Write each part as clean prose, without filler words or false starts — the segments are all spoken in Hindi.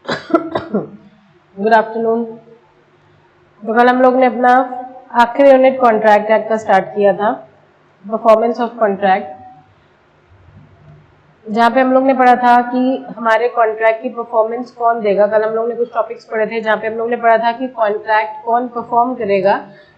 Good afternoon. तो कल हम लोग ने अपना आखिरी यूनिट कॉन्ट्रैक्ट एक्ट का स्टार्ट किया था, परफॉर्मेंस ऑफ कॉन्ट्रैक्ट, जहाँ पे हम लोग ने पढ़ा था कि हमारे कॉन्ट्रैक्ट की परफॉर्मेंस कौन देगा। कल हम लोग ने कुछ टॉपिक्स पढ़े थे जहाँ पे हम लोग ने पढ़ा था कि कॉन्ट्रैक्ट कौन परफॉर्म करेगा।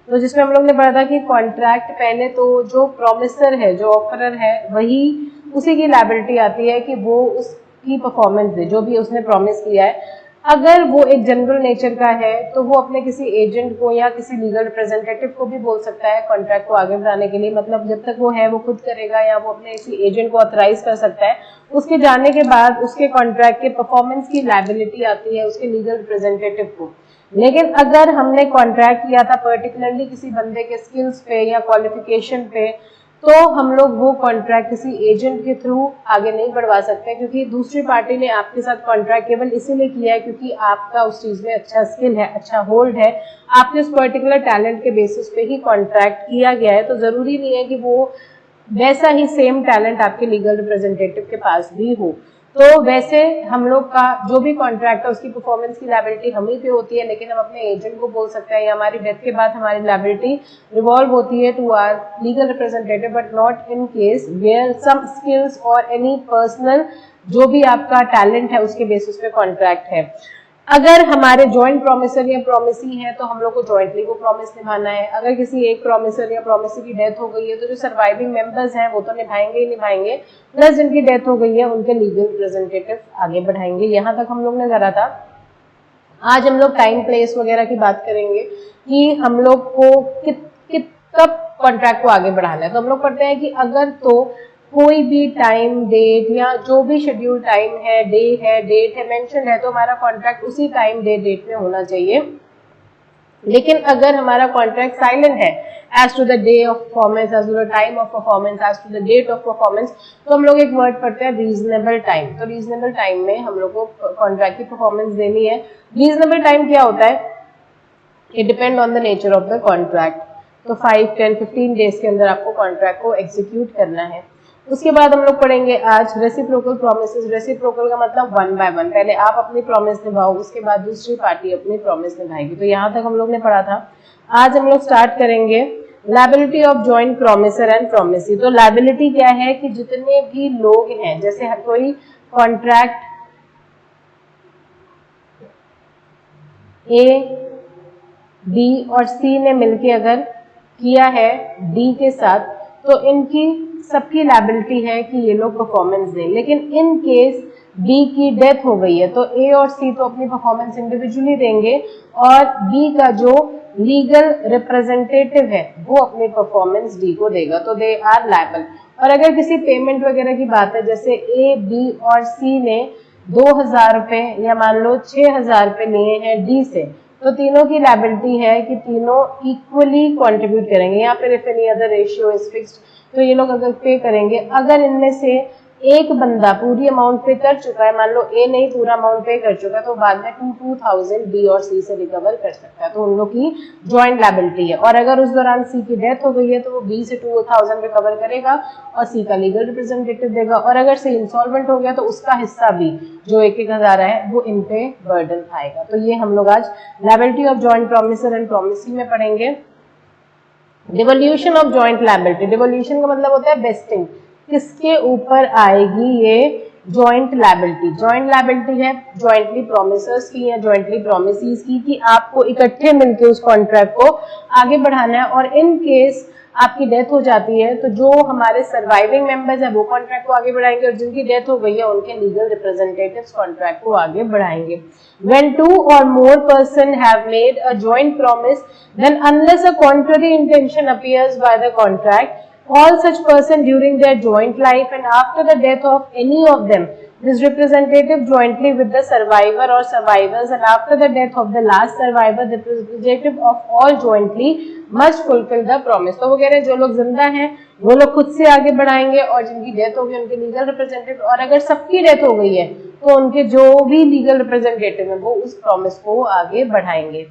तो जिसमें हम लोग ने पढ़ा था कि कॉन्ट्रैक्ट पहले तो जो प्रोमिसर है, जो ऑफरर है, वही उसी की लायबिलिटी आती है कि वो उसकी परफॉर्मेंस दे, जो भी उसने प्रॉमिस किया है। अगर वो एक जनरल नेचर का है तो वो अपने किसी एजेंट को या किसी लीगल रिप्रेजेंटेटिव को भी बोल सकता है कॉन्ट्रैक्ट को आगे बढ़ाने के लिए। मतलब जब तक वो है वो खुद करेगा या वो अपने किसी एजेंट को ऑथराइज कर सकता है। उसके जाने के बाद उसके कॉन्ट्रैक्ट के परफॉर्मेंस की लायबिलिटी आती है उसके लीगल रिप्रेजेंटेटिव को। लेकिन अगर हमने कॉन्ट्रैक्ट किया था पर्टिकुलरली किसी बंदे के स्किल्स पे या क्वालिफिकेशन पे, तो हम लोग वो कॉन्ट्रैक्ट किसी एजेंट के थ्रू आगे नहीं बढ़वा सकते, क्योंकि दूसरी पार्टी ने आपके साथ कॉन्ट्रैक्ट केवल इसीलिए किया है क्योंकि आपका उस चीज में अच्छा स्किल है, अच्छा होल्ड है, आपने उस पर्टिकुलर टैलेंट के बेसिस पे ही कॉन्ट्रैक्ट किया गया है। तो जरूरी नहीं है कि वो वैसा ही सेम टैलेंट आपके लीगल रिप्रेजेंटेटिव के पास भी हो। तो वैसे हम लोग का जो भी कॉन्ट्रैक्ट है उसकी परफॉर्मेंस की लायबिलिटी हम ही पे होती है, लेकिन हम अपने एजेंट को बोल सकते हैं या हमारी डेथ के बाद हमारी लायबिलिटी रिवॉल्व होती है to our legal representative, but not in case where some skills और एनी पर्सनल जो भी आपका टैलेंट है उसके बेसिस पे कॉन्ट्रैक्ट है। अगर हमारे जॉइंट प्रोमिसर या प्रोमिसी है तो हम लोग को जॉइंटली वो प्रॉमिस निभाना है। अगर किसी एक प्रोमिसर या प्रोमिसी की डेथ हो गई है तो जो सर्वाइविंग मेंबर्स हैं वो तो निभाएंगे ही निभाएंगे, प्लस जिनकी डेथ हो गई है उनके लीगल रिप्रेजेंटेटिव आगे बढ़ाएंगे। यहाँ तक हम लोग ने करा था। आज हम लोग टाइम प्लेस वगैरह की बात करेंगे कि हम लोग को कब कॉन्ट्रैक्ट को आगे बढ़ाना है। तो हम लोग पढ़ते हैं कि अगर तो कोई भी टाइम डेट या जो भी शेड्यूल टाइम है, डे है, डेट है, मेंशन है, तो हमारा कॉन्ट्रैक्ट उसी टाइम डे डेट में होना चाहिए। लेकिन अगर हमारा कॉन्ट्रैक्ट साइलेंट है as to the day of performance, as to the time of performance, as to the date of performance, तो हम लोग एक वर्ड पढ़ते हैं रीजनेबल टाइम। तो रीजनेबल टाइम में हम लोग को कॉन्ट्रैक्ट की परफॉर्मेंस देनी है। रीजनेबल टाइम क्या होता है? It depend on the nature of the contract. तो 5, 10, 15 डेज के अंदर आपको कॉन्ट्रैक्ट को एग्जीक्यूट करना है। उसके बाद हम लोग पढ़ेंगे आज रेसिप्रोकल प्रोमिसेस। रेसिप्रोकल का मतलब 1 by 1, पहले आप अपनी प्रॉमिस निभाओ, उसके बाद दूसरी पार्टी अपनी प्रॉमिस निभाएगी। तो यहाँ तक हम लोग ने पढ़ा था। आज हम लोग स्टार्ट करेंगे liability of joint promisor and promisee. तो लायबिलिटी क्या है कि जितने भी लोग हैं, जैसे कोई कॉन्ट्रैक्ट ए, बी और सी ने मिलके अगर किया है डी के साथ, तो इनकी सबकी लायबिलिटी है कि ये लोग परफॉर्मेंस दें। लेकिन इन केस बी की डेथ हो गई है तो ए और सी तो अपनी परफॉर्मेंस इंडिविजुअली देंगे और बी का जो लीगल रिप्रेजेंटेटिव है वो अपनी परफॉर्मेंस डी को देगा, तो दे आर लायबल। और अगर किसी पेमेंट वगैरह की बात है, जैसे ए, बी और सी ने 2000 रुपए या मान लो 6000 रुपए लिए हैं डी से, तो तीनों की लायबिलिटी है कि तीनों इक्वली कंट्रीब्यूट करेंगे। यहाँ पे if any other ratio is fixed, तो ये लोग अगर पे करेंगे, अगर इनमें से एक बंदा पूरी अमाउंट पे कर चुका है, मान लो ए नहीं पूरा अमाउंट पे कर चुका है, तो बाद में 2000 बी और सी से रिकवर कर सकता है। तो उन लोग की ज्वाइंट लायबिलिटी है। और अगर उस दौरान सी की डेथ हो गई है तो वो बी से 2000 रिकवर करेगा और सी का लीगल रिप्रेजेंटेटिव देगा। और अगर सी इंसॉल्वेंट हो गया तो उसका हिस्सा भी जो 1000 है वो इन पे बर्डन आएगा। तो ये हम लोग आज liability of joint promisor and promisee में पढ़ेंगे। Devolution of joint liability. Devolution का मतलब होता है वेस्टिंग, किसके ऊपर आएगी ये जॉइंट लायबिलिटी। जॉइंट लायबिलिटी है जॉइंटली प्रोमिसर्स की या जॉइंटली प्रोमिसीज की, कि आपको इकट्ठे मिलकर उस कॉन्ट्रैक्ट को आगे बढ़ाना है। और इन केस आपकी डेथ हो जाती है तो जो हमारे सर्वाइविंग मेंबर्स है वो कॉन्ट्रैक्ट को आगे बढ़ाएंगे और जिनकी डेथ हो गई है उनके लीगल रिप्रेजेंटेटिव्स कॉन्ट्रैक्ट को आगे बढ़ाएंगे। When 2 or more person have made a joint promise, then unless a contrary intention appears by the contract, all such person during their joint life and after the death of any of them is representative jointly with the survivor or survivors, and after the death of the last survivor the representative of all jointly must fulfill the promise। तो वो कह रहे हैं जो लोग जिंदा हैं वो लोग खुद से आगे बढ़ाएंगे और जिनकी डेथ हो गई उनके लीगल रिप्रेजेंटेटिव, और अगर सबकी डेथ हो गई है तो उनके जो भी लीगल रिप्रेजेंटेटिव है वो उस प्रॉमिस को आगे बढ़ाएंगे।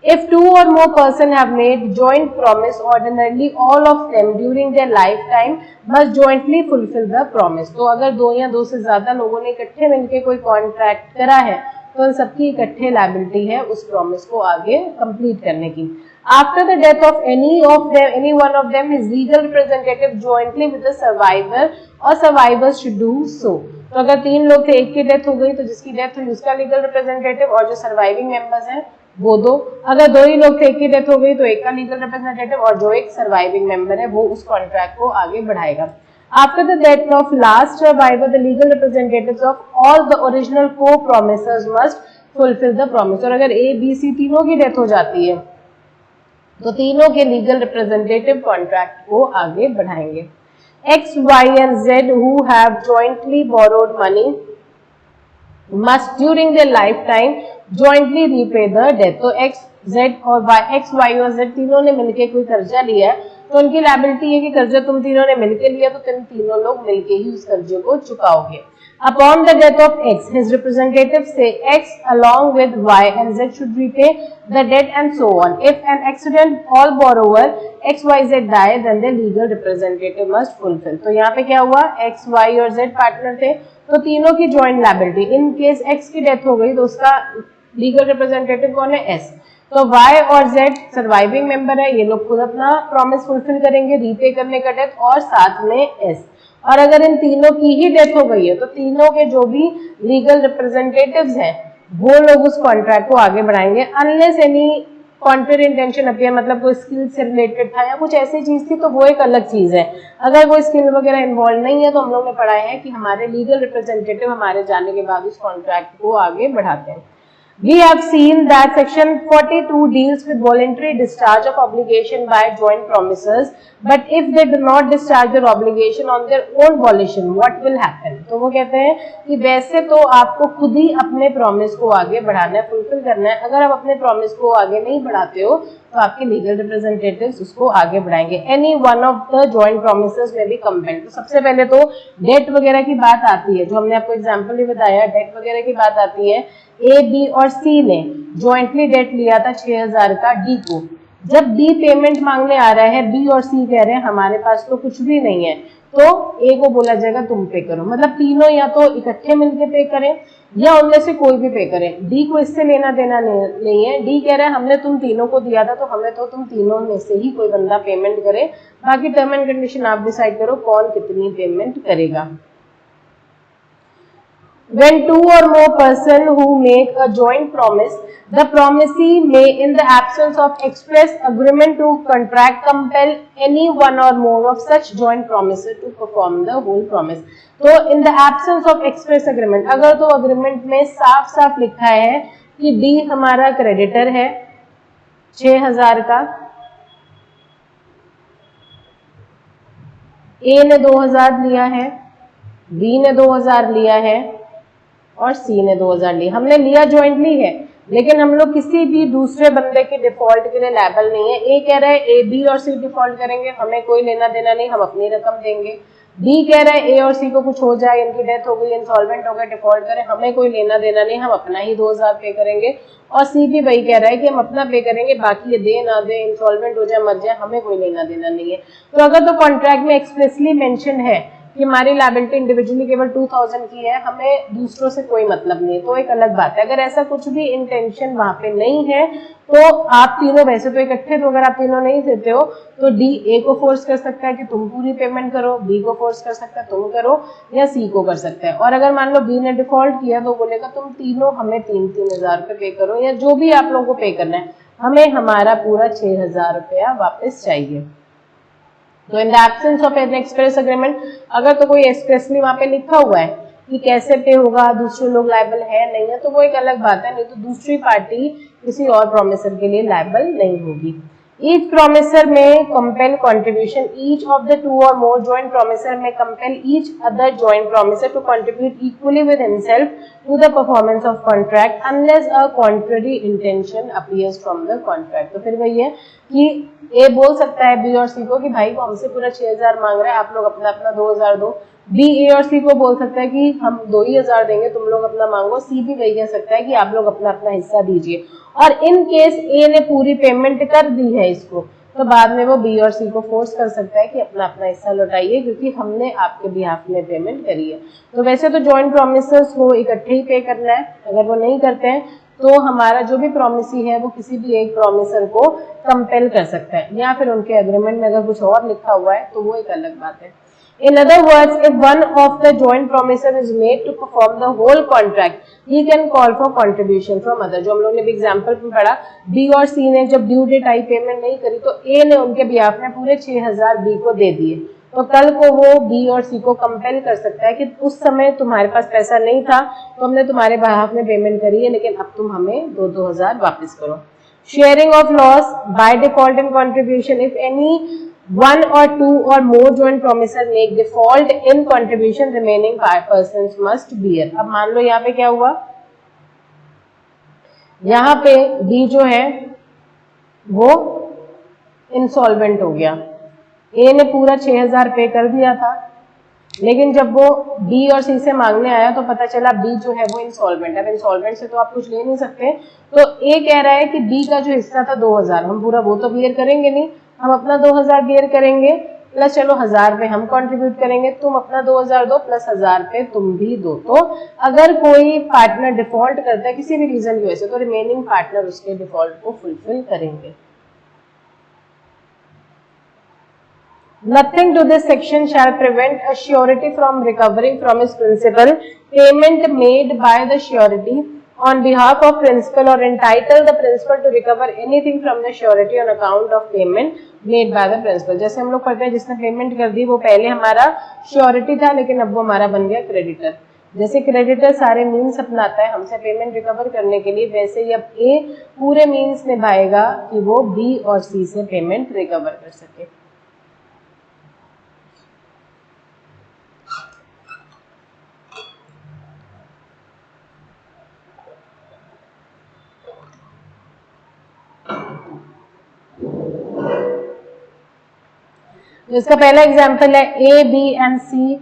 If 2 or more person have made joint promise, ordinarily all of them during their lifetime must jointly fulfill the promise। तो अगर 2 या 2 से ज्यादा लोगों ने इकट्ठे मिलकर कोई कॉन्ट्रैक्ट करा है तो उन सबकी इकट्ठे लायबिलिटी है उस प्रॉमिस को आगे कंप्लीट करने की। After the death of any one of them his legal representative jointly with the survivor और सर्वाइवर्स शुड डू सो। तो अगर 3 लोग थे, एक की डेथ हो गई तो जिसकी डेथ हुई उसका लीगल रिप्रेजेंटेटिव और जो सर्वाइविंग मेंबर्स हैं वो 2। अगर 2 ही लोग थे, एक की डेथ हो गई तो एक का लीगल रिप्रेजेंटेटिव और जो एक सर्वाइविंग मेंबर है वो उस कॉन्ट्रैक्ट को आगे बढ़ाएगा। After the death of last survivor, the legal representatives of all the original co-promisers must fulfill the promise। और अगर A, B, C तीनों की डेथ हो जाती है तो तीनों के लीगल रिप्रेजेंटेटिव कॉन्ट्रैक्ट को आगे बढ़ाएंगे। X, Y and Z who have jointly borrowed money must during their lifetime jointly repay the debt। तो X, Z और Y और Z तीनों ने मिलके कोई कर्जा लिया है तो उनकी लायबिलिटी है कि कर्जा तुम तीनों ने मिलके लिया तो तुम तीनों लोग मिलके ही उस कर्जे को चुकाओगे। Upon the death of X, his representatives say X along with Y and Z should repay the debt and so on। If an accident all borrower X, Y, Z die, then the legal representative must fulfill। तो यहाँ पे क्या हुआ, X, Y और Z पार्टनर थे तो तीनों की joint liability. In case X की डेथ हो गई तो उसका लीगल रिप्रेजेंटेटिव कौन है, S। तो Y और Z सर्वाइविंग मेंबर है, ये लोग खुद अपना प्रॉमिस फुलफिल करेंगे रीपे करने का डेथ, और साथ में S। और अगर इन तीनों की ही डेथ हो गई है तो तीनों के जो भी लीगल रिप्रेजेंटेटिव्स हैं वो लोग उस कॉन्ट्रैक्ट को आगे बढ़ाएंगे। Unless any contrary intention appear, मतलब कोई स्किल से रिलेटेड था या कुछ ऐसी चीज थी तो वो एक अलग चीज है। अगर कोई स्किल वगैरह इन्वॉल्व नहीं है तो हम लोग ने पढ़ा है कि हमारे लीगल रिप्रेजेंटेटिव हमारे जाने के बाद उस कॉन्ट्रैक्ट को आगे बढ़ाते हैं। We have seen that section 42 deals with voluntary discharge of obligation by joint promisers, but if they do not discharge their obligation on their own volition, what will happen? तो वो कहते हैं कि वैसे तो आपको खुद ही अपने प्रॉमिस को आगे बढ़ाना है, फुलफिल करना है। अगर आप अपने प्रॉमिस को आगे नहीं बढ़ाते हो तो आपके लीगल रिप्रेजेंटेटिव्स उसको आगे बढ़ाएंगे। Any one of the joint promises में भी कंपेंड। तो सबसे पहले तो डेट वगैरह की बात आती है, जो हमने आपको एग्जांपल भी बताया, डेट वगैरह की बात आती है। ए, बी और सी ने जॉइंटली डेट लिया था 6000 का डी को। जब डी पेमेंट मांगने आ रहा है, बी और सी कह रहे हैं हमारे पास तो कुछ भी नहीं है, तो ए को बोला जाएगा तुम पे करो। मतलब तीनों या तो इकट्ठे मिलके पे करें या उनमें से कोई भी पे करे। डी को इससे लेना देना नहीं है। डी कह रहा है हमने तुम तीनों को दिया था तो हमें तो तुम तीनों में से ही कोई बंदा पेमेंट करे, बाकी टर्म एंड कंडीशन आप डिसाइड करो कौन कितनी पेमेंट करेगा। When 2 or more persons who make a joint promise, the promisee may, in the absence of express agreement to contract, compel any one or more of such joint promises to perform the whole promise। तो in the absence of express agreement, अगर तो agreement में साफ साफ लिखा है कि D हमारा क्रेडिटर है 6000 का, A ने 2000 लिया है, B ने 2000 लिया है और सी ने 2000 लिया। हमने लिया ज्वाइंटली है लेकिन हम लोग किसी भी दूसरे बंदे के डिफॉल्ट के लिए लायबल नहीं है। ए कह रहा है ए, बी और सी डिफॉल्ट करेंगे, हमें कोई लेना देना नहीं, हम अपनी रकम देंगे। बी कह रहा है ए और सी को कुछ हो जाए, इनकी डेथ हो गई, इंसॉल्वेंट हो गए, डिफॉल्ट करें, हमें कोई लेना देना नहीं, हम अपना ही 2000 पे करेंगे। और सी भी वही कह रहा है कि हम अपना पे करेंगे, बाकी ये दे ना दे, इंसॉल्वेंट हो जाए, मर जाए, हमें कोई लेना देना नहीं है। तो अगर तो कॉन्ट्रैक्ट में एक्सप्रेसली मेंशन है कि हमारी लायबिलिटी इंडिविजुअली केवल 2000 की है, हमें दूसरों से कोई मतलब नहीं है, तो एक अलग बात है। अगर ऐसा कुछ भी इंटेंशन वहां पे नहीं है तो आप तीनों वैसे तो इकट्ठे, तो अगर आप तीनों नहीं देते हो तो डी ए को फोर्स कर सकता है कि तुम पूरी पेमेंट करो, बी को फोर्स कर सकता है तुम करो, या सी को कर सकता है। और अगर मान लो बी ने डिफॉल्ट किया तो बोलेगा तुम तीनों हमें 3000 रुपये पे करो, या जो भी आप लोगों को पे करना है, हमें हमारा पूरा 6000 रुपया वापस चाहिए। तो in the absence of N express agreement, अगर तो कोई एक्सप्रेसली वहां पे लिखा हुआ है कि कैसे पे होगा, दूसरे लोग लायबल है नहीं है, तो वो एक अलग बात है, नहीं तो दूसरी पार्टी किसी और प्रोमिसर के लिए लायबल नहीं होगी। Each promisor may compel contribution. Each of the 2 or more joint promisor may compel each other joint promisor to contribute equally with himself to the performance of contract unless a contrary intention appears from the contract। तो फिर वही है कि A बोल सकता है B और C को कि भाई वो हमसे पूरा 6000 मांग रहा है, आप लोग अपना अपना 2000 दो। B A और C को बोल सकता है कि हम 2000 देंगे, तुम लोग अपना मांगो। C भी वही कह सकता है कि आप लोग अपना अपना हिस्सा दीजिए। और इन केस ए ने पूरी पेमेंट कर दी है इसको, तो बाद में वो बी और सी को फोर्स कर सकता है कि अपना अपना हिस्सा लौटाइए, क्योंकि हमने आपके बिहाफ में पेमेंट करी है। तो वैसे तो जॉइंट प्रोमिसेस को इकट्ठे ही पे करना है, अगर वो नहीं करते हैं तो हमारा जो भी प्रोमिसी है वो किसी भी एक प्रोमिसर को कंपेल कर सकता है, या फिर उनके एग्रीमेंट में अगर कुछ और लिखा हुआ है तो वो एक अलग बात है। In other words, if one of the joint promisor is made to perform the whole contract, he can call for contribution from other। जो हम लोग ने भी एग्जाम्पल में पढ़ा, बी और सी ने जब ड्यू डेट आई पेमेंट नहीं करी तो ए ने उनके बिहाफ में पूरे 6000 बी को दे दिए, तो कल को वो बी और सी को कंपेल कर सकता है कि उस समय तुम्हारे पास पैसा नहीं था तो हमने तुम्हारे बिहाफ में पेमेंट करी है, लेकिन अब तुम हमें 2000 वापस करो। Sharing of loss by default in contribution, if any one or two or more joint promisor make default in contribution, remaining persons must bear। अब मान लो यहाँ पे क्या हुआ, यहाँ पे B जो है वो इंसॉल्वेंट हो गया, A ने पूरा 6000 पे कर दिया था, लेकिन जब वो B और C से मांगने आया तो पता चला B जो है वो इंसॉल्वेंट है। अब इंसॉल्वेंट से तो आप कुछ ले नहीं सकते, तो A कह रहा है कि B का जो हिस्सा था 2000, हम पूरा वो तो बियर करेंगे नहीं, हम अपना 2000 बियर करेंगे, प्लस चलो 1000 रुपए हम कंट्रीब्यूट करेंगे, तुम अपना 2000 दो प्लस 1000 रुपए तुम भी दो। तो अगर कोई पार्टनर डिफॉल्ट करता है किसी भी रीजन की वजह से तो रिमेनिंग पार्टनर उसके डिफॉल्ट को फुलफिल करेंगे। Nothing to this section shall prevent a surety from recovering from his principal payment made by the surety on behalf of principal or entitle the principal to recover anything from the surety on account of payment made by the principal। जैसे हम लोग पढ़ते हैं जिसने पेमेंट कर दी वो पहले हमारा श्योरिटी था, लेकिन अब वो हमारा बन गया क्रेडिटर। जैसे क्रेडिटर सारे मीन्स अपनाता है हमसे पेमेंट रिकवर करने के लिए, वैसे ही अब ए पूरे मीन्स निभाएगा कि वो बी और सी से पेमेंट रिकवर कर सके। इसका पहला एग्जाम्पल है A B and C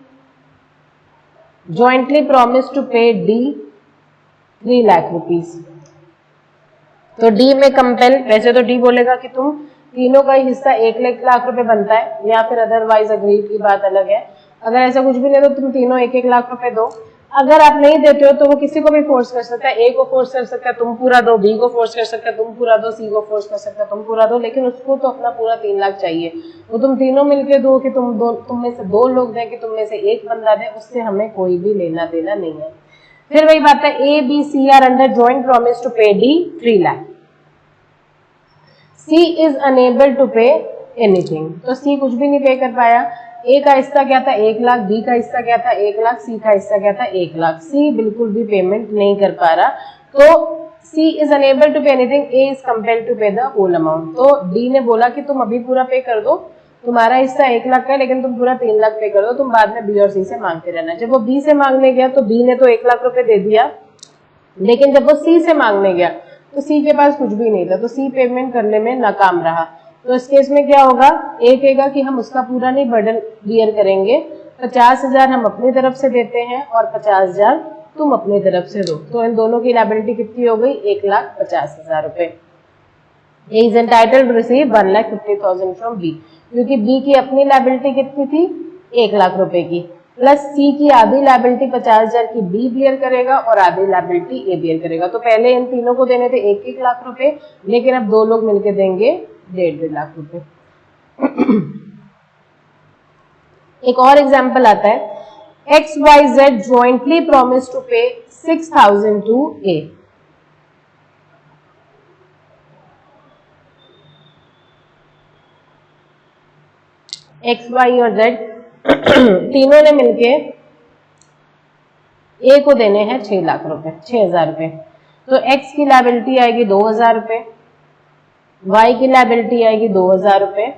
jointly promise to pay D 3 lakh rupees. तो डी में कंपेल, वैसे तो डी बोलेगा कि तुम तीनों का हिस्सा 1 लाख रुपए बनता है, या फिर अदरवाइज अग्रीड की बात अलग है। अगर ऐसा कुछ भी नहीं तो तुम तीनों 1 लाख रुपए दो। अगर आप नहीं देते हो तो वो किसी को भी फोर्स कर सकता है, ए को फोर्स कर सकता है तुम पूरा दो, बी को फोर्स कर सकता है तुम पूरा दो, सी को फोर्स कर सकता है तुम पूरा दो, लेकिन उसको तो अपना पूरा 3 लाख चाहिए। वो तुम तीनों मिलके दो कि तुम में से 2 लोग दें कि तुम में से एक बंदा दे, उससे हमें कोई भी लेना देना नहीं है। फिर वही बात है, A B C are under joint promise to pay D 3 lakh. C is unable to pay anything, तो सी कुछ भी नहीं पे कर पाया। ए का हिस्सा क्या था 1 लाख, बी का हिस्सा क्या था 1 लाख, सी का हिस्सा क्या था 1 लाख। सी बिल्कुल भी पेमेंट नहीं कर पा रहा, तो C is unable to pay anything, A is compelled to pay the whole amount. तो डी ने बोला कि तुम अभी पूरा पे कर दो, तुम्हारा हिस्सा 1 लाख का है लेकिन तुम पूरा 3 लाख पे कर दो, तुम बाद में बी और सी से मांगते रहना। जब वो बी से मांगने गया तो बी ने तो 1 लाख रुपए दे दिया, लेकिन जब वो सी से मांगने गया तो सी के पास कुछ भी नहीं था, तो सी पेमेंट करने में नाकाम रहा। तो इस केस में क्या होगा, ए कहेगा कि हम उसका पूरा नहीं बर्डन बियर करेंगे, 50,000 हम अपनी तरफ से देते हैं और 50,000 तुम अपनी तरफ से दो। तो इन दोनों की लायबिलिटी कितनी हो गई 1,50,000 रुपए। A is entitled to receive 1,50,000 from B, क्योंकि बी की अपनी लायबिलिटी कितनी थी 1 लाख रुपए की, प्लस सी की आधी लायबिलिटी 50,000 की बी बियर करेगा और आधी लायबिलिटी ए बियर करेगा। तो पहले इन तीनों को देने थे 1-1 लाख रुपए, लेकिन अब 2 लोग मिलकर देंगे 1.5 लाख रुपए। एक और एग्जाम्पल आता है, XYZ jointly promised to pay 6,000 to A। X, Y और Z तीनों ने मिलके A को देने हैं 6 लाख रुपए, 6,000 रुपए। तो X की लायबिलिटी आएगी 2,000 रुपए, Y की लायबिलिटी आएगी 2,000 रुपए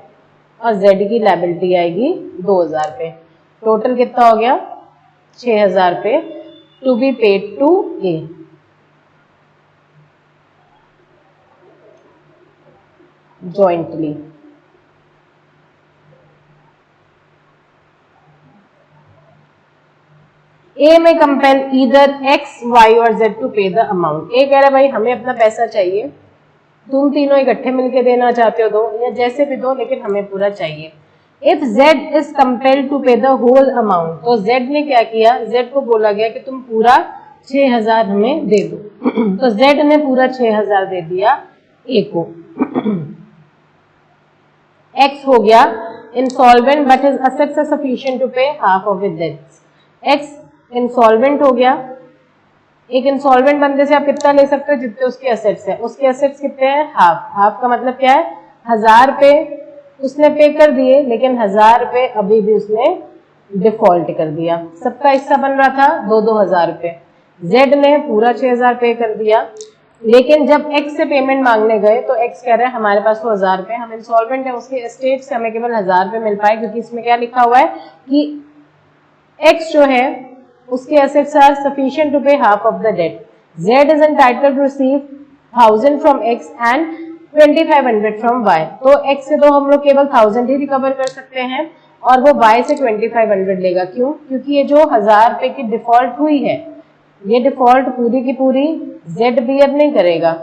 और Z की लायबिलिटी आएगी 2,000 रुपए। टोटल कितना हो गया 6,000 रुपए to be paid to A। Jointly A में कंपेल ईदर X, Y और Z to pay the amount. A कह रहा है भाई हमें अपना पैसा चाहिए, तुम तीनों इकट्ठे मिलके देना चाहते हो दो, या जैसे भी दो, लेकिन हमें पूरा चाहिए। If Z is compelled to pay the whole amount, तो Z ने क्या किया, Z को बोला गया कि तुम पूरा 6000 हमें दे दो। तो Z ने पूरा 6000 दे दिया A को। X हो गया insolvent but his assets are sufficient to pay half of his debts. X insolvent हो गया। एक इंसॉल्वेंट बंदे से आप कितना ले सकते हो, जितने उसके एसेट्स हैं। उसके एसेट्स कितने हैं, हाफ। हाफ का मतलब क्या है, 1000 रुपए उसने पे कर दिए, लेकिन 1000 रुपए अभी भी उसने डिफॉल्ट कर दिया। सबका हिस्सा बन रहा था 2-2000 रुपए। जेड ने पूरा 6000 पे कर दिया, लेकिन जब एक्स से पेमेंट मांगने गए तो एक्स कह रहा है हमारे पास तो 1000 रुपए, हम इंसॉल्वेंट है, उसके एस्टेट से हमें केवल 1000 रुपए मिल पाए, क्योंकि इसमें क्या लिखा हुआ है कि एक्स जो है उसके assets are sufficient to pay half of the debt. Z is entitled to receive 1000 from X and 2500 from Y. तो X से तो हम लोग केवल 1000 ही रिकवर कर सकते हैं और वो Y से 2500 लेगा। क्यों? क्योंकि ये जो 1000 रुपए की डिफॉल्ट हुई है, ये डिफॉल्ट पूरी की पूरी Z बियर नहीं करेगा।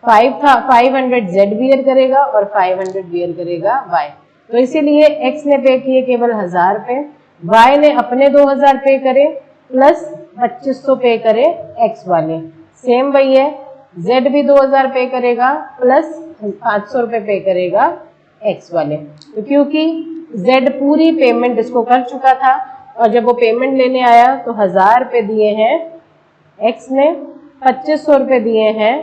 500 Z बियर करेगा और 500 बियर करेगा Y। तो इसीलिए X ने पे किए केवल 1000 रुपए, Y ने अपने 2000 पे करे प्लस 2500 पे करे X वाले। सेम वही है, Z भी 2000 पे करेगा प्लस 500 रुपए पे करेगा X वाले। तो क्योंकि Z पूरी पेमेंट इसको कर चुका था और जब वो पेमेंट लेने आया तो 1000 रुपए दिए हैं X ने, 2500 रुपए दिए हैं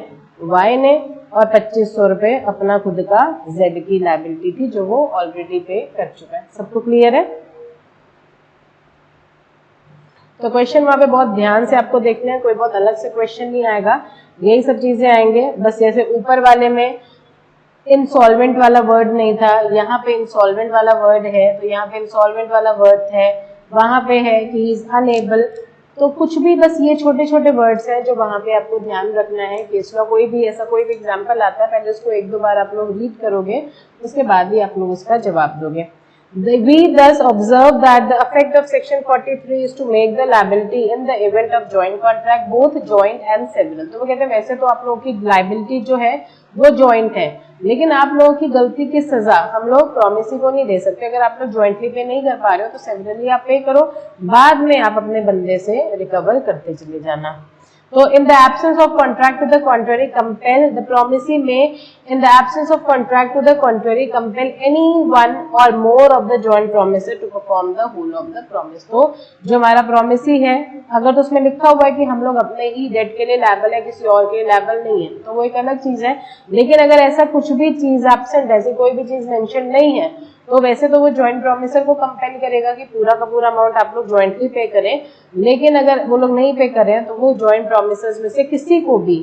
Y ने और 2500 रुपए अपना खुद का Z की लायबिलिटी थी जो वो ऑलरेडी पे कर चुका है। सबको क्लियर है? तो क्वेश्चन वहां पे बहुत ध्यान से आपको देखना है, कोई बहुत अलग से क्वेश्चन नहीं आएगा, यही सब चीजें आएंगे। बस जैसे ऊपर वाले में इंसॉल्वेंट वाला वर्ड नहीं था, यहाँ पे इंसॉल्वेंट वाला वर्ड है, तो यहाँ पे इंसॉल्वेंट वाला वर्ड है, वहां पे है कि ही इज अनएबल। तो कुछ भी बस ये छोटे छोटे वर्ड्स हैं जो वहां पे आपको ध्यान रखना है। केस लॉ कोई भी ऐसा कोई भी एग्जाम्पल आता है, पहले उसको 1-2 बार आप लोग रीड करोगे, उसके बाद ही आप लोग उसका जवाब दोगे। We thus observe that the effect of section 43 is to make the liability in the event of joint contract both joint and several। तो वो कहते हैं वैसे तो आप लोगों की liability जो है वो joint है, लेकिन आप लोगों की गलती की सजा हम लोग प्रॉमिसी को नहीं दे सकते। अगर आप लोग jointly पे नहीं कर पा रहे हो तो severally आप पे करो, बाद में आप अपने बंदे से रिकवर करते चले जाना। तो in the absence of contract to the contrary compel the promisee may in the absence of contract to the contrary compel any one or more of the joint promiser to perform the whole of the promise। तो जो हमारा promisee है, अगर तो उसमें लिखा हुआ है कि हम लोग अपने ही डेट के लिए लायबल है, किसी और के लिए लायबल नहीं है, तो वो एक अलग चीज है। लेकिन अगर ऐसा कुछ भी चीज एब्सेंट, ऐसी कोई भी चीज मेंशन नहीं है, तो वैसे तो वो जॉइंट प्रॉमिसर को कंपेल करेगा कि पूरा का पूरा अमाउंट आप लोग जॉइंटली पे करें। लेकिन अगर वो लोग नहीं पे कर रहे हैं तो वो जॉइंट प्रॉमिसर्स में से किसी को भी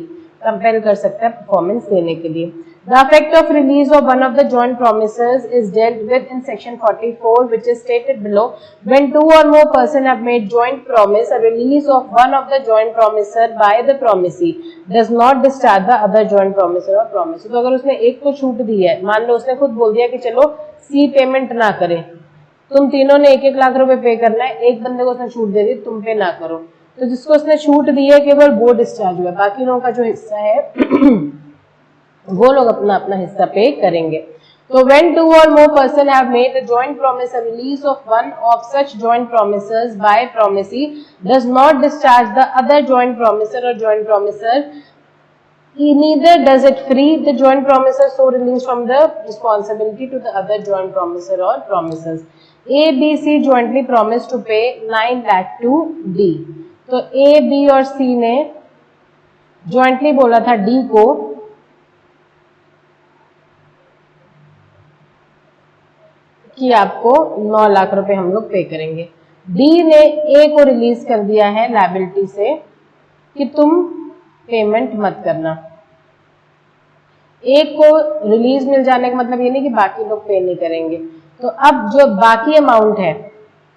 कंपेल कर सकता है परफॉर्मेंस देने के लिए। The effect of release of one of the joint promisers is dealt with in section 44, which is stated below. When 2 or more persons have made joint promise, a release of one of the joint promiser by the promisee does not discharge the other joint promiser or promise। तो अगर उसने एक को छूट दी है, मान लो उसने खुद बोल दिया कि चलो सी पेमेंट ना करें, तुम तीनों ने 1-1 लाख रुपए पे करना है, एक बंदे को उसने छूट दे दी तुम पे ना करो, तो जिसको उसने छूट दी है केवल वो डिस्चार्ज हुआ, बाकी लोगों का जो हिस्सा है वो लोग अपना अपना हिस्सा पे करेंगे। तो when 2 or more person have made a joint promise, a release of one of such joint promisers by promisee does not discharge the other joint promiser or joint promiser, neither does it free the joint promiser so released from the responsibility to the other joint promiser or promisers। A, B, C jointly promised to pay 9 lakh to D। तो A, B और C ने jointly बोला था D को कि आपको 9 लाख रुपए हम लोग पे करेंगे। डी ने ए को रिलीज कर दिया है लायबिलिटी से कि तुम पेमेंट मत करना। ए को रिलीज मिल जाने का मतलब ये नहीं कि बाकी लोग पे नहीं करेंगे। तो अब जो बाकी अमाउंट है,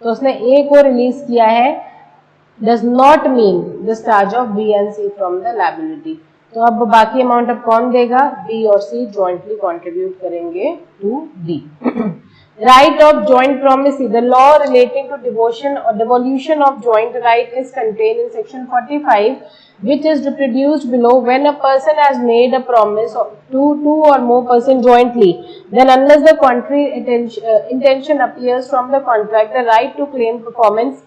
तो उसने ए को रिलीज किया है, does not mean discharge of B and C from the liability. तो अब बाकी अमाउंट अब कौन देगा, बी और सी जॉइंटली कॉन्ट्रीब्यूट करेंगे to D. Right of joint promisee. The law relating to devotion or devolution of joint right is contained in section 45, which is reproduced below. When a person has made a promise to two or more persons jointly, then unless the contrary intention appears from the contract, the right to claim performance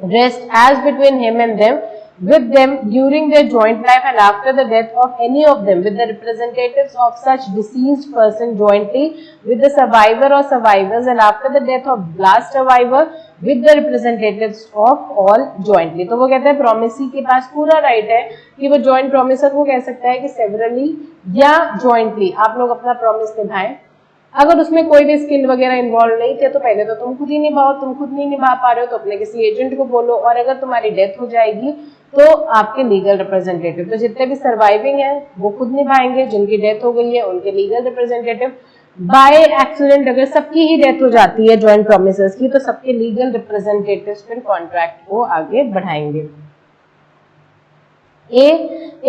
rests as between him and them, with them during their joint life and after the death of any of them, with the representatives of such deceased person jointly with the survivor or survivors, and after the death of last survivor with the representatives of all jointly. तो वो कहते हैं प्रोमिसी के पास पूरा राइट है कि वो जॉइंट प्रोमिसर को कह सकता है कि सेवरली या जॉइंटली आप लोग अपना प्रॉमिस निभाएं। अगर उसमें कोई भी स्किल वगैरह इन्वॉल्व नहीं थे तो पहले तो तुम खुद ही निभाओ, तुम खुद नहीं निभा पा रहे हो तो अपने किसी एजेंट को बोलो, और अगर तुम्हारी डेथ हो जाएगी तो आपके लीगल रिप्रेजेंटेटिव, तो जितने भी सर्वाइविंग हैं वो खुद निभाएंगे, जिनकी डेथ हो गई है उनके लीगल रिप्रेजेंटेटिव। बाय एक्सीडेंट अगर सबकी ही डेथ हो जाती है जॉइंट प्रोमिसर्स की तो सबके लीगल रिप्रेजेंटेटिव्स फिर कॉन्ट्रैक्ट को आगे बढ़ाएंगे। A,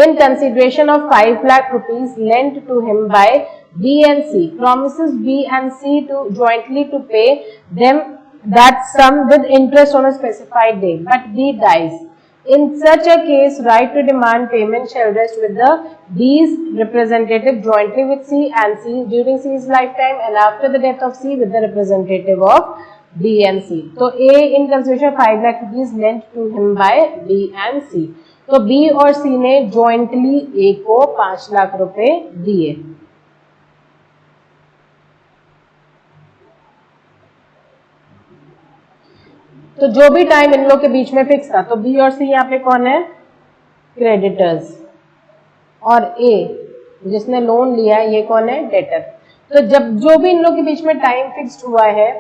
in consideration of 5 lakh rupees lent to him by B and C, promises B and C to jointly to pay them that sum with interest on a specified day, but B dies. In such a case, right to demand payment shall rest with the B's representative jointly with C and C during C's lifetime, and after the death of C with the representative of B and C. So A, in consideration of 5 lakh rupees lent to him by B and C. तो बी और सी ने जॉइंटली ए को 5 लाख रुपए दिए। तो जो भी टाइम इन लोग के बीच में फिक्स था, तो बी और सी यहाँ पे कौन है? क्रेडिटर्स, और ए जिसने लोन लिया है ये कौन है? डेटर। तो जब जो भी इन लोग के बीच में टाइम फिक्स्ड हुआ है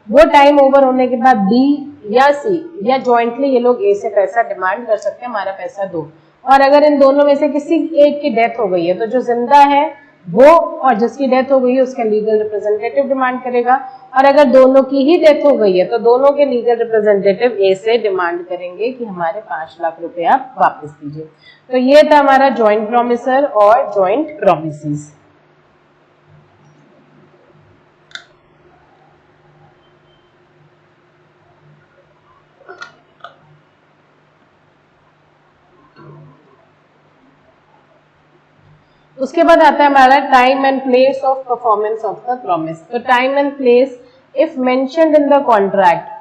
वो टाइम ओवर होने के बाद बी या सी या जॉइंटली ये लोग ए से पैसा डिमांड कर सकते हैं, हमारा पैसा दो। और अगर इन दोनों में से किसी एक की डेथ हो गई है तो जो जिंदा है वो और जिसकी डेथ हो गई है उसका लीगल रिप्रेजेंटेटिव डिमांड करेगा, और अगर दोनों की ही डेथ हो गई है तो दोनों के लीगल रिप्रेजेंटेटिव ए से डिमांड करेंगे कि हमारे 5 लाख रुपए आप वापस दीजिए। तो ये था हमारा जॉइंट प्रोमिसर और जॉइंट प्रोमिसेस। उसके बाद आता है हमारा time and place of performance of the promise. तो time and place if mentioned in the contract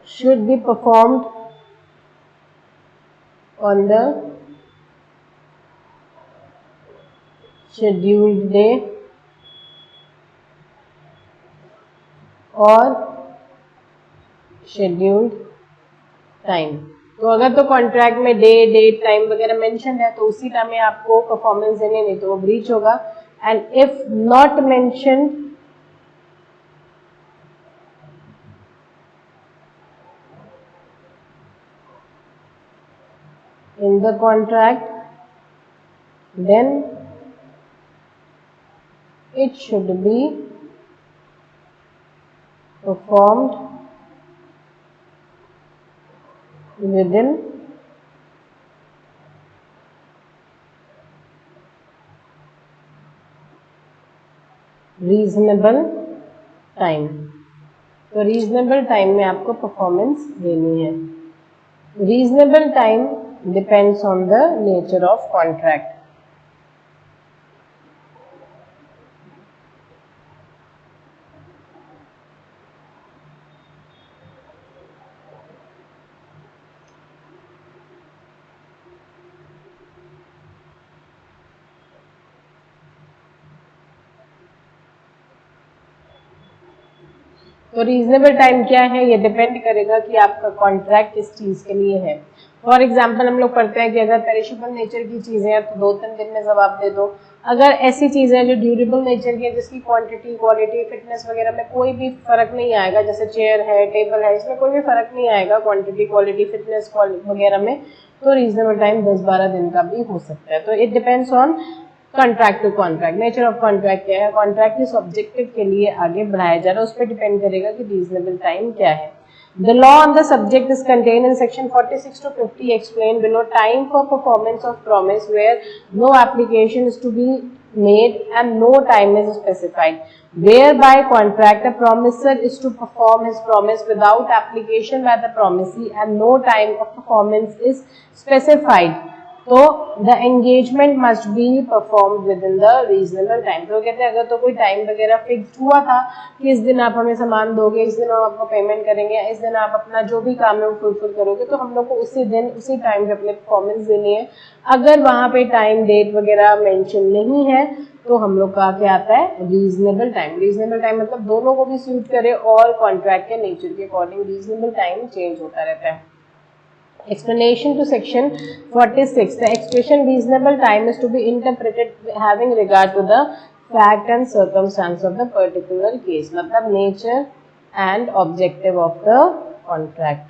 should be performed on the scheduled day और शेड्यूल्ड टाइम। तो अगर तो कॉन्ट्रैक्ट में डे डेट टाइम वगैरह मेंशन है तो उसी टाइम में आपको परफॉर्मेंस देने, नहीं तो वो ब्रीच होगा। And if not mentioned in the contract, then it should be performed within reasonable time। तो रीजनेबल टाइम में आपको परफॉर्मेंस देनी है। Reasonable time depends on the nature of contract। तो रीजनेबल टाइम क्या है, ये डिपेंड करेगा कि आपका कॉन्ट्रैक्ट किस चीज के लिए है। फॉर एग्जाम्पल हम लोग पढ़ते हैं कि अगर पेरिशेबल नेचर की चीजें हैं तो 2-3 दिन में जवाब दे दो। अगर ऐसी चीजें हैं जो ड्यूरेबल नेचर की है, जिसकी क्वांटिटी क्वालिटी फिटनेस वगैरह में कोई भी फर्क नहीं आएगा, जैसे चेयर है टेबल है, इसमें कोई भी फर्क नहीं आएगा क्वांटिटी क्वालिटी फिटनेस वगैरह में, तो रीजनेबल टाइम 10-12 दिन का भी हो सकता है। तो it depends on contract to contract. Nature of contract क्या है, कॉन्ट्रैक्ट किस ऑब्जेक्टिव के लिए आगे बढ़ाया जा रहा है, उस पर डिपेंड करेगा कि रीजनेबल टाइम क्या है। The law on the subject is contained in section 46 to 50 explained below. Time for performance of promise where no application is to be made and no time is specified. Whereby contract a promisor is to perform his promise without application by the promisee and no time of performance is specified. तो the engagement must be perform with in the reasonable time. तो कहते हैं अगर तो कोई टाइम वगैरह फिक्स हुआ था कि इस दिन आप हमें सामान दोगे, इस दिन हम आपको पेमेंट करेंगे, इस दिन आप अपना जो भी काम है वो फुलफिल करोगे, तो हम लोग को उसी दिन उसी टाइम पे अपने परफॉर्मेंस देनी है। अगर वहाँ पे टाइम डेट वगैरह मेंशन नहीं है तो हम लोग का क्या आता है, रीजनेबल टाइम। रीजनेबल टाइम मतलब दोनों को भी सूट करे और कॉन्ट्रैक्ट के नेचर के अकॉर्डिंग रीजनेबल टाइम चेंज होता रहता है। Explanation to section 46. The expression reasonable time is to be interpreted having regard to the fact and circumstance of the particular case. मतलब nature and objective of the contract.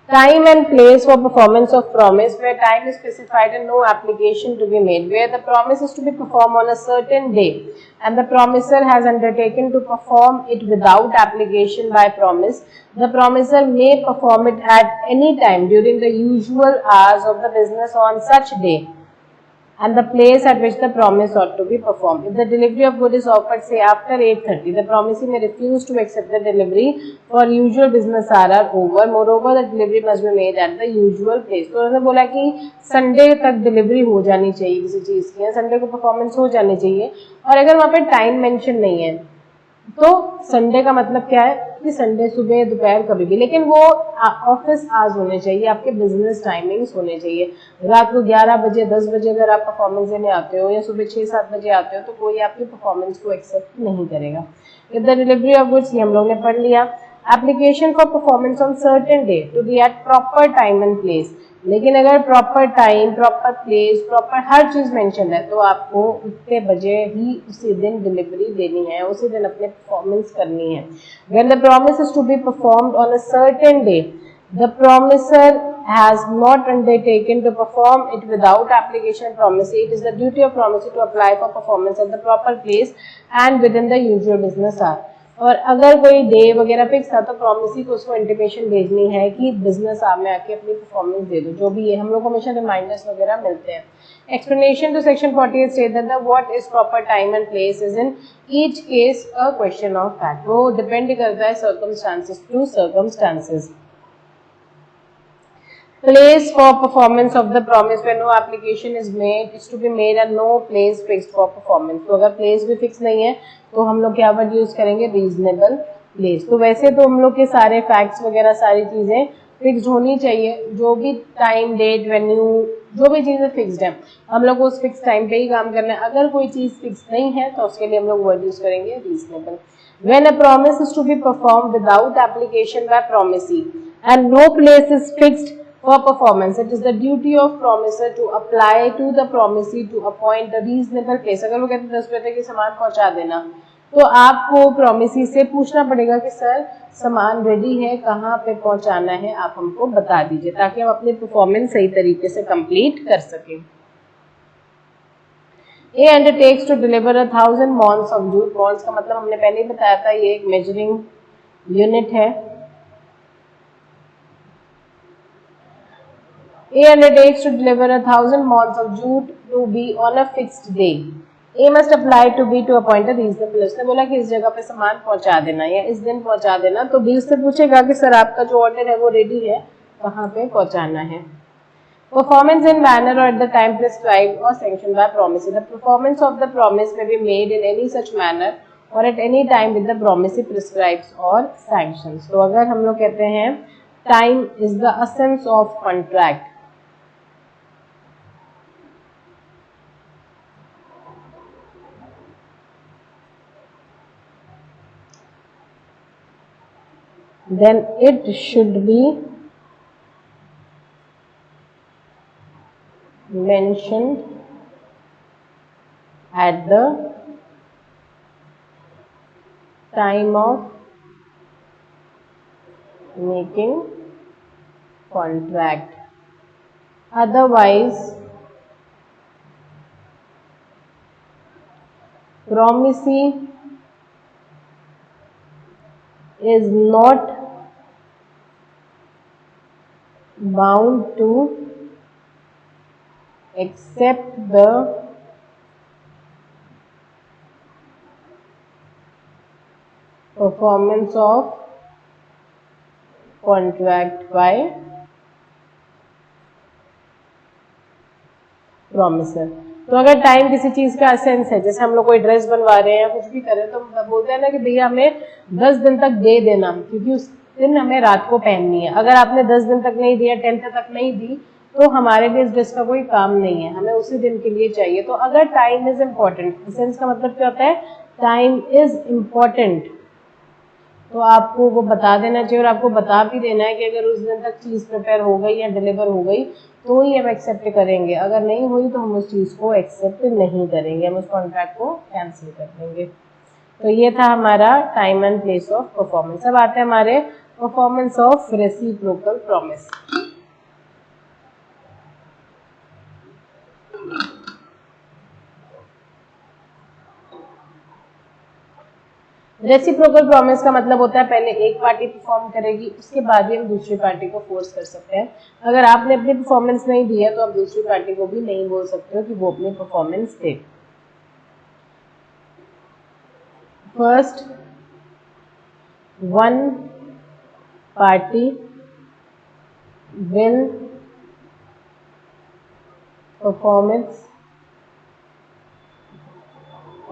Time and place for performance of promise where time is specified and no application to be made, where the promise is to be performed on a certain day and the promisor has undertaken to perform it without application by promise. The promisor may perform it at any time during the usual hours of the business on such day and the place at which the promise ought to be performed. If the delivery of good is offered say after 8:30, the promisee may refuse to accept the delivery for usual business hour are over. Moreover, the delivery must be made at the usual place. तो उन्होंने बोला कि संडे तक डिलीवरी हो जानी चाहिए किसी चीज़ की, संडे को परफॉर्मेंस हो जानी चाहिए, और अगर वहाँ पे टाइम मेंशन नहीं है तो संडे का मतलब क्या है कि संडे सुबह दोपहर कभी भी, लेकिन वो ऑफिस आवर्स होने चाहिए, आपके बिजनेस टाइमिंग्स होने चाहिए। रात को 11 बजे 10 बजे अगर आप परफॉर्मेंस देने आते हो या सुबह 6-7 बजे आते हो तो कोई आपकी परफॉर्मेंस को एक्सेप्ट नहीं करेगा। If the delivery of goods, ये हम लोग ने पढ़ लिया। Application for performance on certain day to be at proper time and place, लेकिन अगर proper time, proper place, proper हर चीज मेंशन है तो आपको उतने बजे ही उसी दिन डिलीवरी देनी है, उसी दिन अपने परफॉर्मेंस करनी है। When the promise is to be performed on a certain day, the promiser has not undertaken to perform it without application promisee. It is the duty of promisee to apply for performance at the proper place and within the usual business hour. और अगर कोई डे वगैरह फिक्स था तो प्रॉमिसी को उसको इंटीमेशन भेजनी है कि बिजनेस आप में आके अपनी परफॉर्मेंस दे दो, जो भी है। हम लोग को हमेशा रिमाइंडर्स वगैरह मिलते हैं। Explanation to section 48 state that the what is proper time and place is in each case a question of fact. वो डिपेंड करता है circumstances to circumstances. Place for performance of the promise where no application is made is to be made and no place fixed for performance. तो अगर place भी fix नहीं है तो हम लोग क्या वर्ड यूज करेंगे, reasonable place। तो वैसे तो हम लोग के सारे facts वगैरह सारी चीजें फिक्स्ड होनी चाहिए, जो भी टाइम डेट वेन्यू जो भी चीजें फिक्स्ड है हम लोग उस फिक्स टाइम पे ही काम करना है। अगर कोई चीज फिक्स नहीं है तो उसके लिए हम लोग वर्ड यूज करेंगे reasonable. When a promise is to be performed without application by promisee and no place is fixed for performance, it is the duty of promiser to apply to the promisee to appoint a reasonable place। अगर वो कहते हैं 10 बजे के सामान पहुंचा देना तो आपको प्रॉमिसी से पूछना पड़ेगा कि सर सामान रेडी है, कहाँ पे पहुंचाना है, आप हमको बता दीजिए, ताकि हम अपनी परफॉर्मेंस सही तरीके से कंप्लीट कर सकें। A undertakes to deliver 1000 maunds of jute. Maunds का मतलब हमने पहले ही बताया था, ये एक मेजरिंग यूनिट है। A undertakes to deliver 1000 mons of jute to be on a fixed day. A must apply to B to appoint a reasonable। उसने बोला कि इस जगह पे सामान पहुंचा देना या इस दिन पहुंचा देना, तो B उससे पूछेगा कि सर आपका जो ऑर्डर है वो रेडी है, कहाँ पे पहुंचाना है। Performance in manner or at the time prescribed or sanctioned by promisee. The performance of the promise may be made in any such manner or at any time with the promisee prescribes or sanctions। तो अगर हम लोग कहते हैं time is the essence of contract, then it should be mentioned at the time of making contract, otherwise promisee is not bound to accept the performance of contract by promiser। तो अगर टाइम किसी चीज का एसेंस है, जैसे हम लोग कोई ड्रेस बनवा रहे हैं या कुछ भी कर रहे हैं, तो बोलते हैं ना कि भैया हमें 10 दिन तक दे देना, क्योंकि उस दिन हमें रात को पहननी है। अगर आपने 10 दिन तक नहीं दिया, 10th तक नहीं दी, तो हमारे लिए इस ड्रेस का कोई काम नहीं है, हमें उसी दिन के लिए चाहिए। तो अगर टाइम इज इम्पोर्टेंट, एसेंस का मतलब क्या होता है, टाइम इज इम्पोर्टेंट, तो आपको वो बता देना चाहिए, और आपको बता भी देना है कि अगर उस दिन तक चीज़ प्रिपेयर हो गई या डिलीवर हो गई तो ही हम एक्सेप्ट करेंगे, अगर नहीं हुई तो हम उस चीज़ को एक्सेप्ट नहीं करेंगे, हम उस कॉन्ट्रैक्ट को कैंसिल कर देंगे। तो ये था हमारा time and place of performance. अब आते हैं हमारे performance of reciprocal promise. Reciprocal promise का मतलब होता है पहले एक पार्टी परफॉर्म करेगी, उसके बाद ही हम दूसरी पार्टी को फोर्स कर सकते हैं। अगर आपने अपनी परफॉर्मेंस नहीं दी है तो आप दूसरी पार्टी को भी नहीं बोल सकते हो कि वो अपनी performance they. First, one party will performance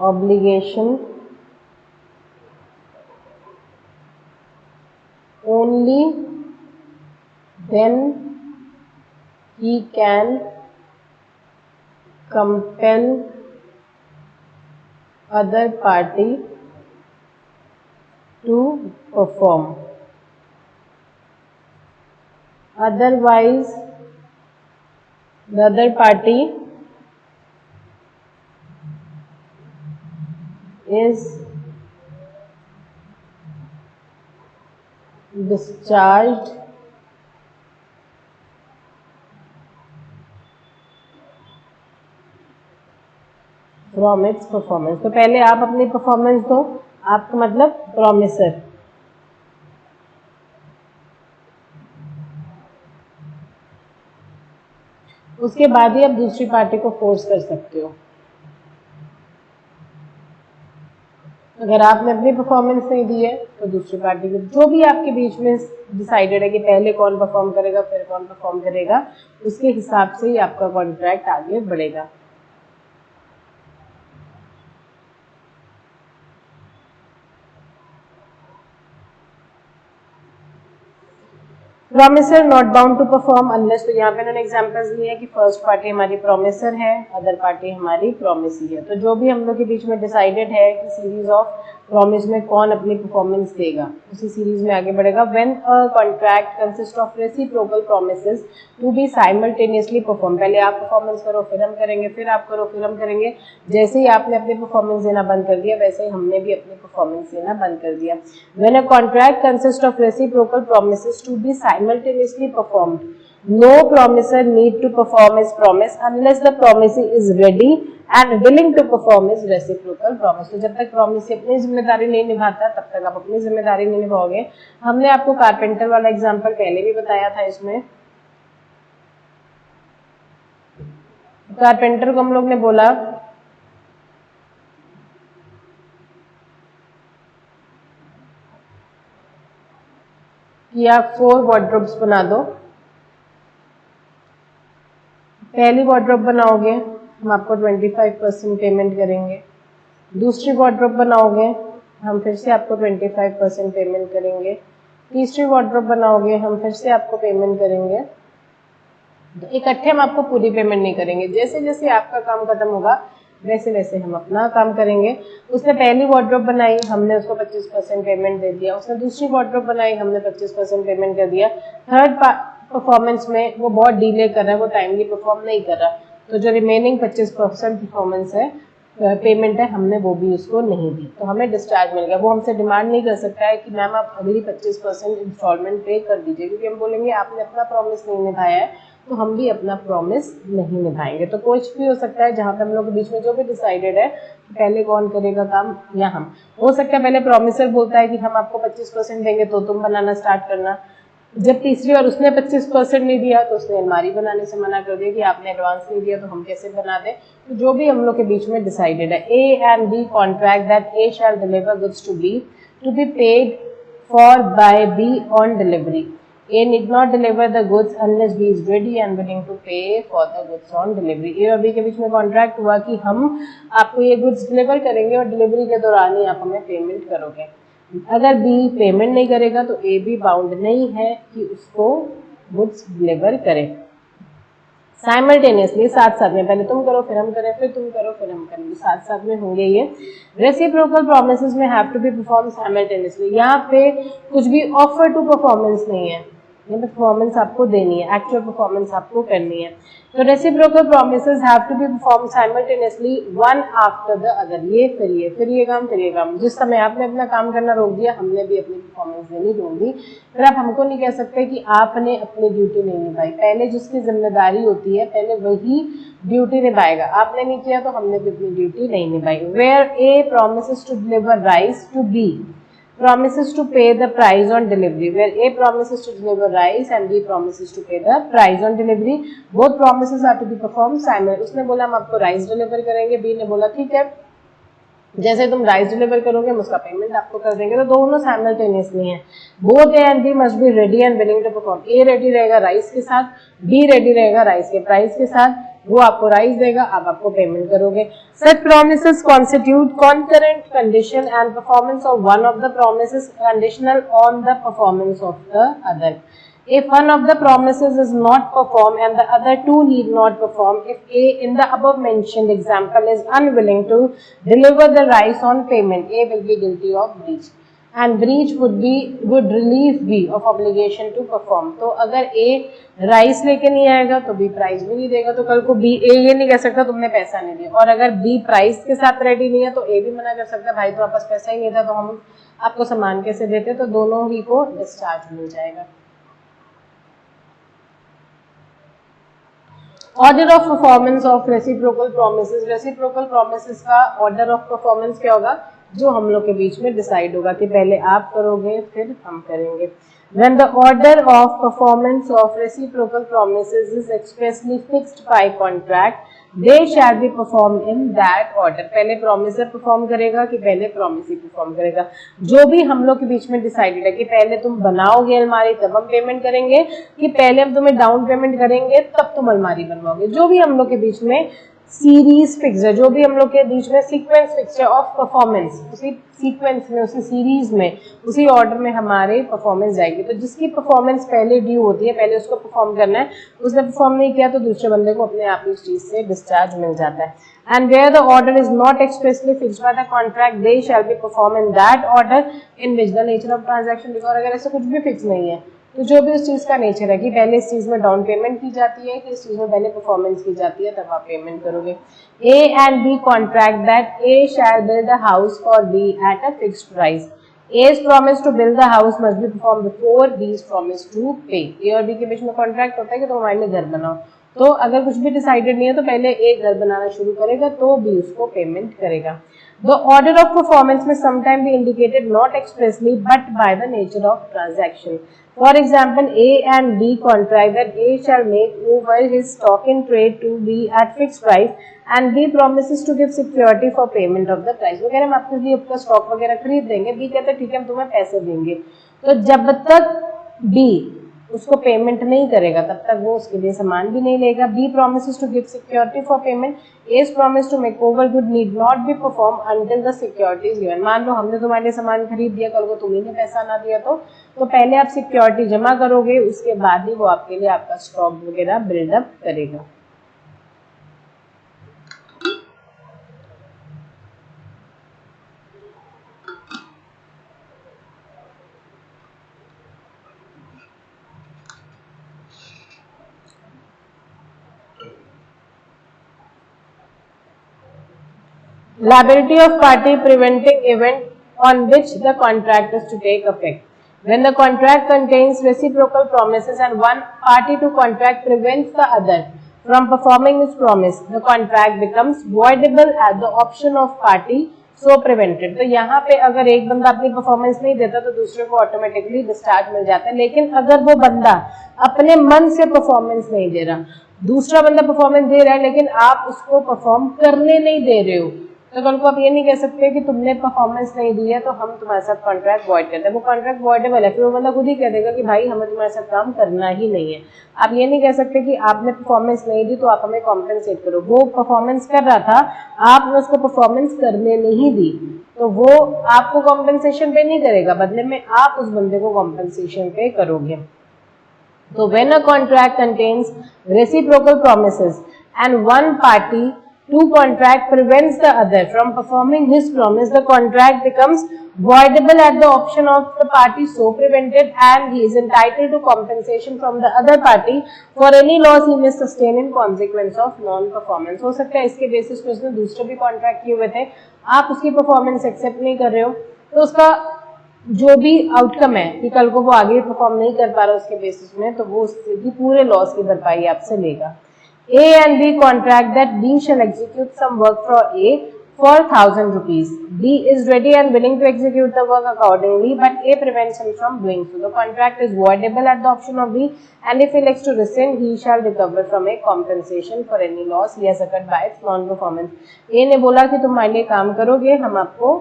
obligation only then he can compel other party to perform. Otherwise, the other party is discharged from its performance। तो पहले आप अपनी परफॉर्मेंस दो, आपका मतलब प्रॉमिसर, उसके बाद ही आप दूसरी पार्टी को फोर्स कर सकते हो। अगर आपने अपनी परफॉर्मेंस नहीं दी है तो दूसरी पार्टी को, जो भी आपके बीच में डिसाइडेड है कि पहले कौन परफॉर्म करेगा फिर कौन परफॉर्म करेगा, उसके हिसाब से ही आपका कॉन्ट्रैक्ट आगे बढ़ेगा। Promiser not bound to perform unless, तो यहाँ पे उन्होंने एग्जांपल्स दिए हैं कि फर्स्ट पार्टी हमारी प्रॉमिसर है, अदर पार्टी हमारी प्रॉमिसी है। तो जो भी हम लोग के बीच में डिसाइडेड है कि सीरीज ऑफ प्रॉमिस में कौन अपनी परफॉर्मेंस देगा, उसी सीरीज में आगे बढ़ेगा। When a contract consist of reciprocal promises to be simultaneously perform, पहले आप परफॉर्मेंस करो फिर हम करेंगे, फिर आप करो फिर हम करेंगे। जैसे ही आपने अपनी परफॉर्मेंस देना बंद कर दिया वैसे ही हमने भी अपनी परफॉर्मेंस देना बंद कर दिया। When a contract consist of reciprocal promises to be simultaneously performed, no promiser need to perform his promise unless the promisee is ready and willing to perform his reciprocal promise। तो जब तक promisee अपनी जिम्मेदारी नहीं निभाता तब तक आप अपनी जिम्मेदारी नहीं निभाओगे। हमने आपको कारपेंटर वाला एग्जांपल पहले भी बताया था। इसमें कारपेंटर को हम लोग ने बोला कि आप 4 वार्डरोब्स बना दो। पहली वार्डरोब बनाओगे हम आपको 25% पेमेंट करेंगे, दूसरी वार्डरोब बनाओगे हम फिर से आपको 25% पेमेंट करेंगे, तीसरी वार्डरोब बनाओगे हम फिर से आपको पेमेंट करेंगे। तो इकट्ठे हम आपको पूरी पेमेंट नहीं करेंगे, जैसे जैसे आपका काम खत्म होगा वैसे वैसे हम अपना काम करेंगे। उसने पहली वार्डरोब बनाई, हमने उसको 25% पेमेंट दे दिया। उसने दूसरी वार्डरोब बनाई, हमने 25% पेमेंट कर दिया। थर्ड परफॉर्मेंस में वो बहुत डिले कर रहा है, वो टाइमली परफॉर्म नहीं कर रहा, तो जो रिमेनिंग 25% परफॉर्मेंस है पेमेंट है हमने वो भी उसको नहीं दी, तो हमें डिस्चार्ज मिल गया। वो हमसे डिमांड नहीं कर सकता है कि मैम आप अगली 25% इंस्टॉलमेंट पे कर दीजिए, क्योंकि हम बोलेंगे आपने अपना प्रॉमिस नहीं निभाया है, तो हम भी अपना प्रॉमिस नहीं निभाएंगे। तो कुछ भी हो सकता है जहाँ पे हम लोग के बीच में जो भी डिसाइडेड है पहले कौन करेगा काम, या हम। हो सकता है पहले प्रॉमिसर बोलता है कि हम आपको 25% देंगे तो तुम बनाना स्टार्ट करना। जब तीसरी बार उसने 25% नहीं दिया तो उसने अलमारी बनाने से मना कर दिया कि आपने एडवांस नहीं दिया तो हम कैसे बना दें। तो जो भी हम लोग के बीच में डिसाइडेड है, A and B contract that A shall deliver goods to be paid for by B on delivery. A need not deliver the goods unless B is ready and willing to pay for the goods on delivery. A और B के बीच में कॉन्ट्रैक्ट हुआ कि हम आपको ये गुड्स डिलीवर करेंगे और डिलीवरी के दौरान ही आप हमें पेमेंट करोगे। अगर B पेमेंट नहीं करेगा तो A भी बाउंड नहीं है कि उसको गुड्स डिलीवर करे। साइमल्टेनियसली, साथ साथ में, पहले तुम करो फिर हम करें, फिर तुम करो फिर हम करेंगे, साथ साथ में होंगे ये। रेसिप्रोकल प्रोमिसेस में have to be perform simultaneously. यहाँ पे कुछ भी ऑफर टू परफॉर्मेंस नहीं है, ये परफॉर्मेंस आपको देनी है, एक्चुअल परफॉर्मेंस आपको करनी है। तो reciprocal promises have to be perform simultaneously one after the other. ये फिर ये काम फिर ये काम। जिस समय आपने अपना काम करना रोक दिया हमने भी अपनी परफॉर्मेंस देनी रोक दी। फिर आप हमको नहीं कह सकते कि आपने अपनी ड्यूटी नहीं निभाई। पहले जिसकी जिम्मेदारी होती है पहले वही ड्यूटी निभाएगा। आपने नहीं किया तो हमने भी अपनी ड्यूटी नहीं निभाई। Where A promises to deliver rice to B promises to pay the price on delivery, where A promises to deliver rice and B promises to pay the price on delivery. Both promises are to be performed simultaneously. उसने बोला हम आपको राइस डिलीवर करेंगे, B ने बोला ठीक है जैसे तुम राइस डिलीवर करोगे हम उसका पेमेंट आपको कर देंगे। तो दोनों साइमल्टेनियसली हैं। Both A and B must be ready and willing to perform. A ready रहेगा राइस के साथ, बी रेडी रहेगा राइस के प्राइस के साथ। वो आपको राइस देगा, आप आपको पेमेंट करोगे। Such promises constitute concurrent condition and performance of one of the promises conditional on the performance of the other. If one of the promises is not performed and the other two need not perform, if A in the above mentioned example is unwilling to deliver the rice on payment, A will be guilty of breach. And breach would relieve B of obligation to perform. तो अगर A राइस लेके नहीं आएगा तो B प्राइस भी नहीं देगा। तो कल को B A ये नहीं कह सकता तुमने पैसा नहीं दिया, और अगर B प्राइस के साथ रेडी नहीं है तो A भी मना कर सकता भाई तो आपस पैसा ही नहीं था तो हम आपको सामान कैसे देते। तो दोनों ही को डिस्चार्ज मिल जाएगा। Order of performance of reciprocal promises. Reciprocal promises का ऑर्डर ऑफ परफॉर्मेंस क्या होगा, जो हम लोग के बीच में डिसाइड होगा कि पहले आप करोगे फिर हम करेंगे। When the order of performance of reciprocal promises is expressly fixed by contract, they shall be performed in that order. पहले promiser परफॉर्म करेगा कि पहले promisee परफॉर्म करेगा। जो भी हम लोग के बीच में डिसाइडेड है कि पहले तुम बनाओगे अलमारी तब हम पेमेंट करेंगे, कि पहले हम तुम्हें डाउन पेमेंट करेंगे तब तुम अलमारी बनवाओगे, जो भी हम लोग के बीच में सीरीज फिक्स है, जो भी हम लोग के बीच में सीक्वेंस फिक्स है ऑफ परफॉर्मेंस, उसी सीक्वेंस में उसी सीरीज में उसी ऑर्डर में हमारे परफॉर्मेंस जाएगी। तो जिसकी परफॉर्मेंस पहले ड्यू होती है पहले उसको परफॉर्म करना है, उसने परफॉर्म नहीं किया तो दूसरे बंदे को अपने आप ही उस चीज से डिस्चार्ज मिल जाता है। And where the order is not expressly fixed by the contract they shall be perform in that order in which the nature of transaction. और अगर ऐसा कुछ भी फिक्स नहीं है तो जो भी उस चीज का नेचर है कि पहले इस चीज में डाउन पेमेंट की जाती है कि इस चीज में पहले परफॉर्मेंस की जाती है तब आप पेमेंट करोगे। A and B contract that A shall build a house for B at a fixed price. A's promise to build the house must be performed before B's promise to pay. A और B के बीच में कॉन्ट्रैक्ट होता है कि तुम हमारे लिए घर बनाओ, तो अगर कुछ भी डिसाइडेड नहीं है तो पहले A घर बनाना शुरू करेगा तो B उसको पेमेंट करेगा। The order of performance may sometimes be indicated not expressly but by the nature of transaction. For example, A and B contract that A shall make over his stock in trade to B at fixed price and B promises to give security for payment of the price. वो कह रहे हैं हम आपके लिए आपका स्टॉक वगैरह खरीद देंगे, B कहते हैं ठीक है हम तुम्हें पैसे देंगे। तो जब तक B उसको पेमेंट नहीं करेगा तब तक वो उसके लिए सामान भी नहीं लेगा। B promises to give security for payment. A's promise to make over good need not be performed until the security is given. मान लो हमने तुम्हारे लिए सामान खरीद दिया, कल को तुम्ही ने पैसा ना दिया तो पहले आप सिक्योरिटी जमा करोगे, उसके बाद ही वो आपके लिए आपका स्टॉक वगैरह बिल्डअप करेगा। liability of party preventing event on which the contract is to take effect. When the contract contains reciprocal promises and one party to contract prevents the other from performing his promise, the contract becomes voidable at the option of party so prevented. तो यहाँ पे अगर एक बंदा अपनी परफॉर्मेंस नहीं देता तो दूसरे को ऑटोमेटिकली डिस्चार्ज मिल जाता है, लेकिन अगर वो बंदा अपने मन से परफॉर्मेंस नहीं दे रहा, दूसरा बंदा परफॉर्मेंस दे रहा है लेकिन आप उसको परफॉर्म करने नहीं दे रहे हो, तो कल को आप ये नहीं कह सकते कि तुमने परफॉर्मेंस नहीं दी है तो हम तुम्हारे साथ कॉन्ट्रैक्ट वॉइड करते हैं। वो कॉन्ट्रैक्ट वॉइडेबल है, फिर वो बंदा खुद ही कह देगा कि भाई हमें तुम्हारे साथ काम करना ही नहीं है। आप ये नहीं कह सकते कि आपने परफॉर्मेंस नहीं दी तो आप हमें कॉम्पेंसेट करो। वो परफॉर्मेंस कर रहा था, आपने उसको परफॉर्मेंस करने नहीं दी, तो वो आपको कॉम्पेंसेशन पे नहीं करेगा, बदले में आप उस बंदे को कॉम्पेंसेशन पे करोगे। तो when a contract contains reciprocal promises and one party to contract prevents the other from performing his promise, the contract becomes voidable at the option of the party so prevented and he is entitled to compensation from the other party for any loss he may sustain in consequence of non-performance। हो सकता है इसके बेसिस पे उसने दूसरे भी कॉन्ट्रैक्ट किए हुए थे, आप उसकी परफॉर्मेंस एक्सेप्ट नहीं कर रहे हो, तो उसका जो भी आउटकम है कि कल को वो आगे परफॉर्म नहीं कर पा रहा उसके बेसिस में, तो वो उससे भी पूरे लॉस की भरपाई आपसे लेगा। A and B contract that B shall execute some work for A for 1000 rupees. B is ready and willing to execute the work accordingly, but A prevents him from doing so. The contract is voidable at the option of B, and if he elects to rescind, he shall recover from A compensation for any loss he has occurred by its non-performance. A ने बोला कि तुम हमारे लिए काम करोगे, हम आपको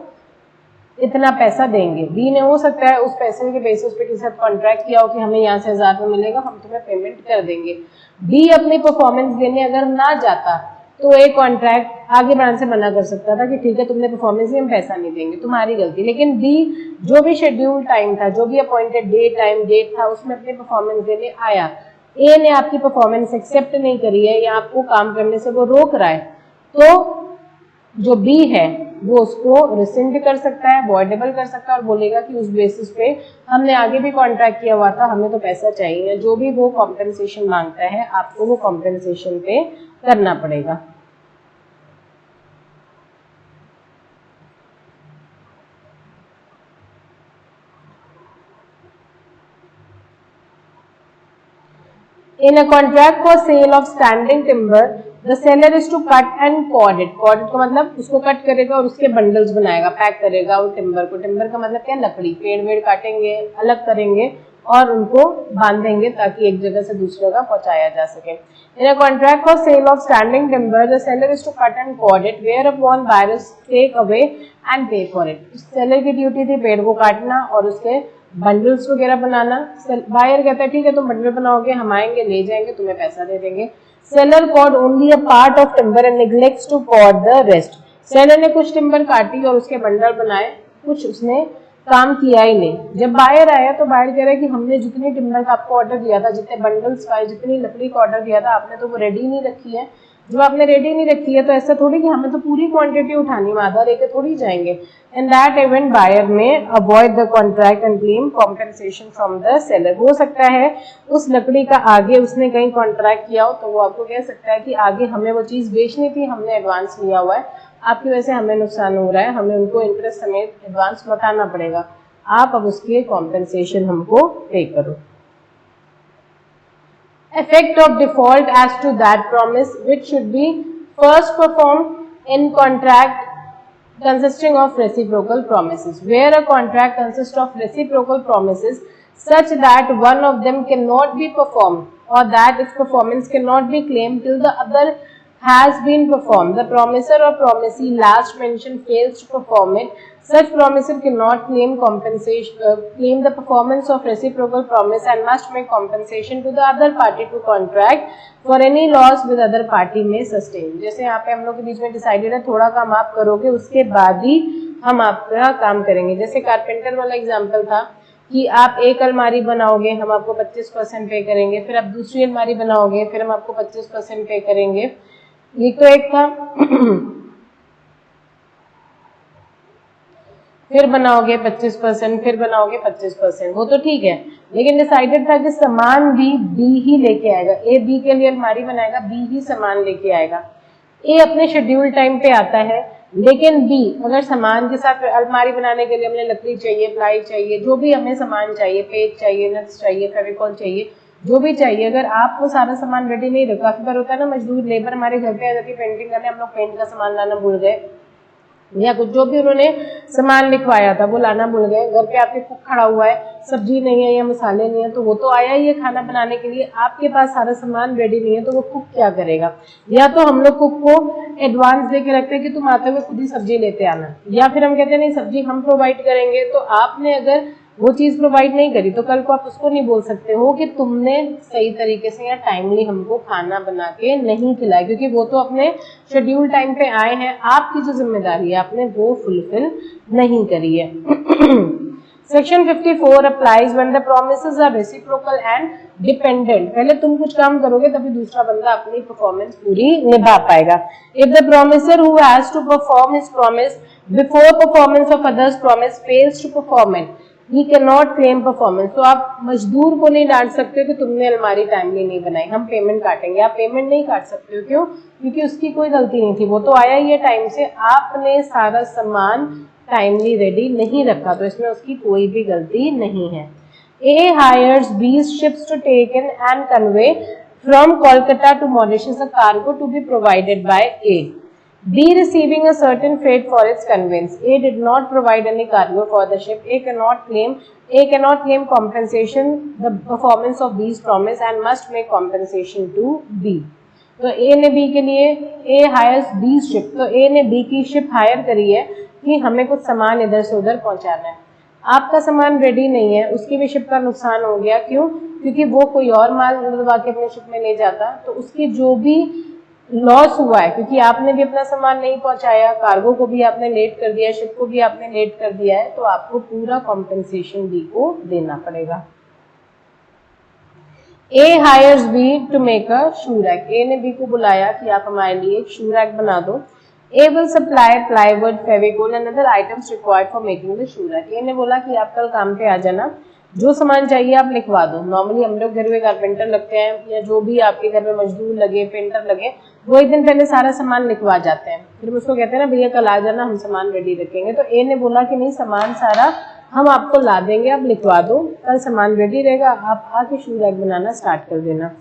इतना पैसा देंगे। बी ने हो सकता है उस पैसे के बेसिस पे किसी साथ कॉन्ट्रैक्ट किया हो कि हमें यहाँ से 1000 रुपये मिलेगा, हम तुम्हें पेमेंट कर देंगे। बी अपनी परफॉर्मेंस देने अगर ना जाता तो एक कॉन्ट्रैक्ट आगे बढ़ाने से मना कर सकता था कि ठीक है तुमने परफॉर्मेंस दी, हम पैसा नहीं देंगे, तुम्हारी गलती। लेकिन बी जो भी शेड्यूल टाइम था, जो भी अपॉइंटेड डे टाइम डेट था, उसमें अपनी परफॉर्मेंस देने आया। ए ने आपकी परफॉर्मेंस एक्सेप्ट नहीं करी है या आपको काम करने से वो रोक रहा है, तो जो बी है वो उसको रिसेंड कर सकता है, वॉइडेबल कर सकता है और बोलेगा कि उस बेसिस पे हमने आगे भी कॉन्ट्रैक्ट किया हुआ था, हमें तो पैसा चाहिए। जो भी वो कॉम्पेंसेशन मांगता है आपको वो कॉम्पेंसेशन पे करना पड़ेगा। In a contract for sale of standing timber, the seller is to cut and cord it. cord it का मतलब उसको कट करेगा और उसके बंडल्स बनाएगा, पैक करेगा वो टिम्बर को। टिम्बर का मतलब क्या, लकड़ी। पेड़ वेड़ काटेंगे, अलग करेंगे और उनको बांधेंगे ताकि एक जगह से दूसरी जगह पहुंचाया जा सके। In a contract for sale of standing timber, the seller is to cut and cord it, whereupon buyers take away and pay for it. Seller की ड्यूटी थी पेड़ को काटना और उसके बंडल्स वगैरह बनाना। बायर कहता है ठीक है तुम बंडल बनाओगे, हम आएंगे ले जाएंगे, तुम्हें पैसा दे देंगे। Seller cord only a part of timber and neglects to cord the rest. Seller ने कुछ टिम्बर काटी और उसके बंडल बनाए, कुछ उसने काम किया ही नहीं। जब बायर आया तो बायर कह रहा है कि हमने जितनी टिम्बर का आपको ऑर्डर दिया था, जितने बंडल्स का, जितनी लकड़ी का ऑर्डर दिया था, आपने तो वो रेडी नहीं रखी है। जब आपने रेडी नहीं रखी है तो ऐसा थोड़ी कि हमें तो पूरी क्वांटिटी उठानी, आधा लेके थोड़ी जाएंगे। इन दैट इवेंट बायर में avoid the contract and claim compensation from the seller. हो सकता है उस लकड़ी का आगे उसने कहीं कॉन्ट्रैक्ट किया हो तो वो आपको कह सकता है कि आगे हमें वो चीज़ बेचनी थी, हमने एडवांस लिया हुआ है, आपकी वजह से हमें नुकसान हो रहा है, हमें उनको इंटरेस्ट समेत एडवांस लौटाना पड़ेगा, आप अब उसकी कॉम्पेंसेशन हमको पे करो। Effect of default as to that promise which should be first performed in contract consisting of reciprocal promises, where a contract consists of reciprocal promises such that one of them cannot be performed or that its performance cannot be claimed till the other has been performed. The promisor or promisee last mentioned fails to perform it. Such promisor cannot claim compensation, claim the performance of reciprocal promise and must make compensation to the other party to contract for any loss with other party may sustain. जैसे यहाँ पे हम लोग के बीच में डिसाइडेड है थोड़ा काम आप करोगे उसके बाद ही हम आपका काम करेंगे। जैसे कारपेंटर वाला एग्जाम्पल था कि आप एक अलमारी बनाओगे हम आपको 25% पे करेंगे, फिर आप दूसरी अलमारी बनाओगे फिर हम आपको 25% पे करेंगे। ये तो एक था। फिर बनाओगे 25%, फिर बनाओगे 25%, वो तो ठीक है, लेकिन डिसाइडेड था कि सामान भी बी ही लेके आएगा। ए बी के लिए अलमारी बनाएगा, बी ही सामान लेके आएगा। ए अपने शेड्यूल टाइम पे आता है, लेकिन बी, अगर सामान के साथ अलमारी बनाने के लिए हमें लकड़ी चाहिए, प्लाई चाहिए, जो भी हमें सामान चाहिए, पेज चाहिए, नट्स चाहिए, फेविकॉल चाहिए, जो भी चाहिए, अगर आप वो सारा सामान रेडी नहीं रखा, काफी बार होता है ना मजदूर लेबर हमारे घर पे आ जाती है पेंटिंग करने, हम लोग पेंट का सामान लाना भूल गए या कुछ जो भी उन्होंने सामान लिखवाया था वो लाना भूल गए, घर पे आपके कुक खड़ा हुआ है, सब्जी नहीं है या मसाले नहीं है, तो वो तो आया ही है खाना बनाने के लिए, आपके पास सारा सामान रेडी नहीं है, तो वो कुक क्या करेगा? या तो हम लोग कुक को एडवांस दे के रखते हैं कि तुम आते हुए खुद ही सब्जी लेते आना, या फिर हम कहते हैं नहीं सब्जी हम प्रोवाइड करेंगे। तो आपने अगर वो चीज प्रोवाइड नहीं करी तो कल को आप उसको नहीं बोल सकते हो कि तुमने सही तरीके से या टाइमली हमको खाना बना के नहीं खिलाया, क्योंकि वो तो अपने शेड्यूल टाइम पे आए हैं, आपकी जो जिम्मेदारी है आपने वो फुलफिल नहीं करी है। Section 54 applies when the promises are reciprocal and dependent. पहले तुम कुछ काम करोगे तभी दूसरा बंदा अपनी परफॉर्मेंस पूरी निभा पाएगा। If the promiser who has to perform his promise before performance of others promise fails to perform it, he can not claim performance. तो आप मजदूर को नहीं डांट सकते कि तुमने अलमारी टाइमली नहीं बनाई, हम पेमेंट काटेंगे। आप पेमेंट नहीं काट सकते हो, क्यों? क्योंकि उसकी कोई गलती नहीं थी, वो तो आया ही है टाइम से, आपने सारा सामान टाइमली रेडी नहीं रखा, तो इसमें उसकी कोई भी गलती नहीं है। A hires B's ships to take in and convey from Kolkata to Mauritius a cargo to be provided by A. B receiving a certain freight for its conveyance. A did not provide any cargo for the ship. A cannot claim compensation the performance of B's promise and must make compensation to B. तो A ने B के लिए A hires B's ship, तो A ने B की शिप हायर करी है कि हमें कुछ सामान इधर से उधर पहुंचाना है। आपका सामान रेडी नहीं है, उसकी भी शिप का नुकसान हो गया, क्यों? क्योंकि वो कोई और माल लदवा के अपने शिप में ले जाता, तो उसकी जो भी लॉस हुआ है, क्योंकि आपने भी अपना सामान नहीं पहुंचाया, कार्गो को भी आपने लेट कर दिया, शिप को भी आपने लेट कर दिया है, तो आपको पूरा कॉम्पेंसेशन बी को देना पड़ेगा। A hires B to make a shoe rack. A ने B को बुलाया कि आप हमारे लिए एक shoe rack बना दो। A will supply plywood, fevicol and other items required for making the shoe rack. A ने बोला कि आप कल काम पे आ जाना, जो सामान चाहिए आप लिखवा दो। नॉर्मली हम लोग घर में कारपेंटर लगते हैं या जो भी आपके घर में मजदूर लगे, पेंटर लगे, वो एक दिन पहले सारा सामान लिखवा जाते हैं, फिर उसको कहते हैं ना भैया कल आ जाना, हम सामान रेडी रखेंगे। तो ए ने बोला कि नहीं, सामान सारा हम आपको ला देंगे, आप लिखवा दो, कल सामान रेडी रहेगा, आप आके शू रैक बनाना स्टार्ट कर देना।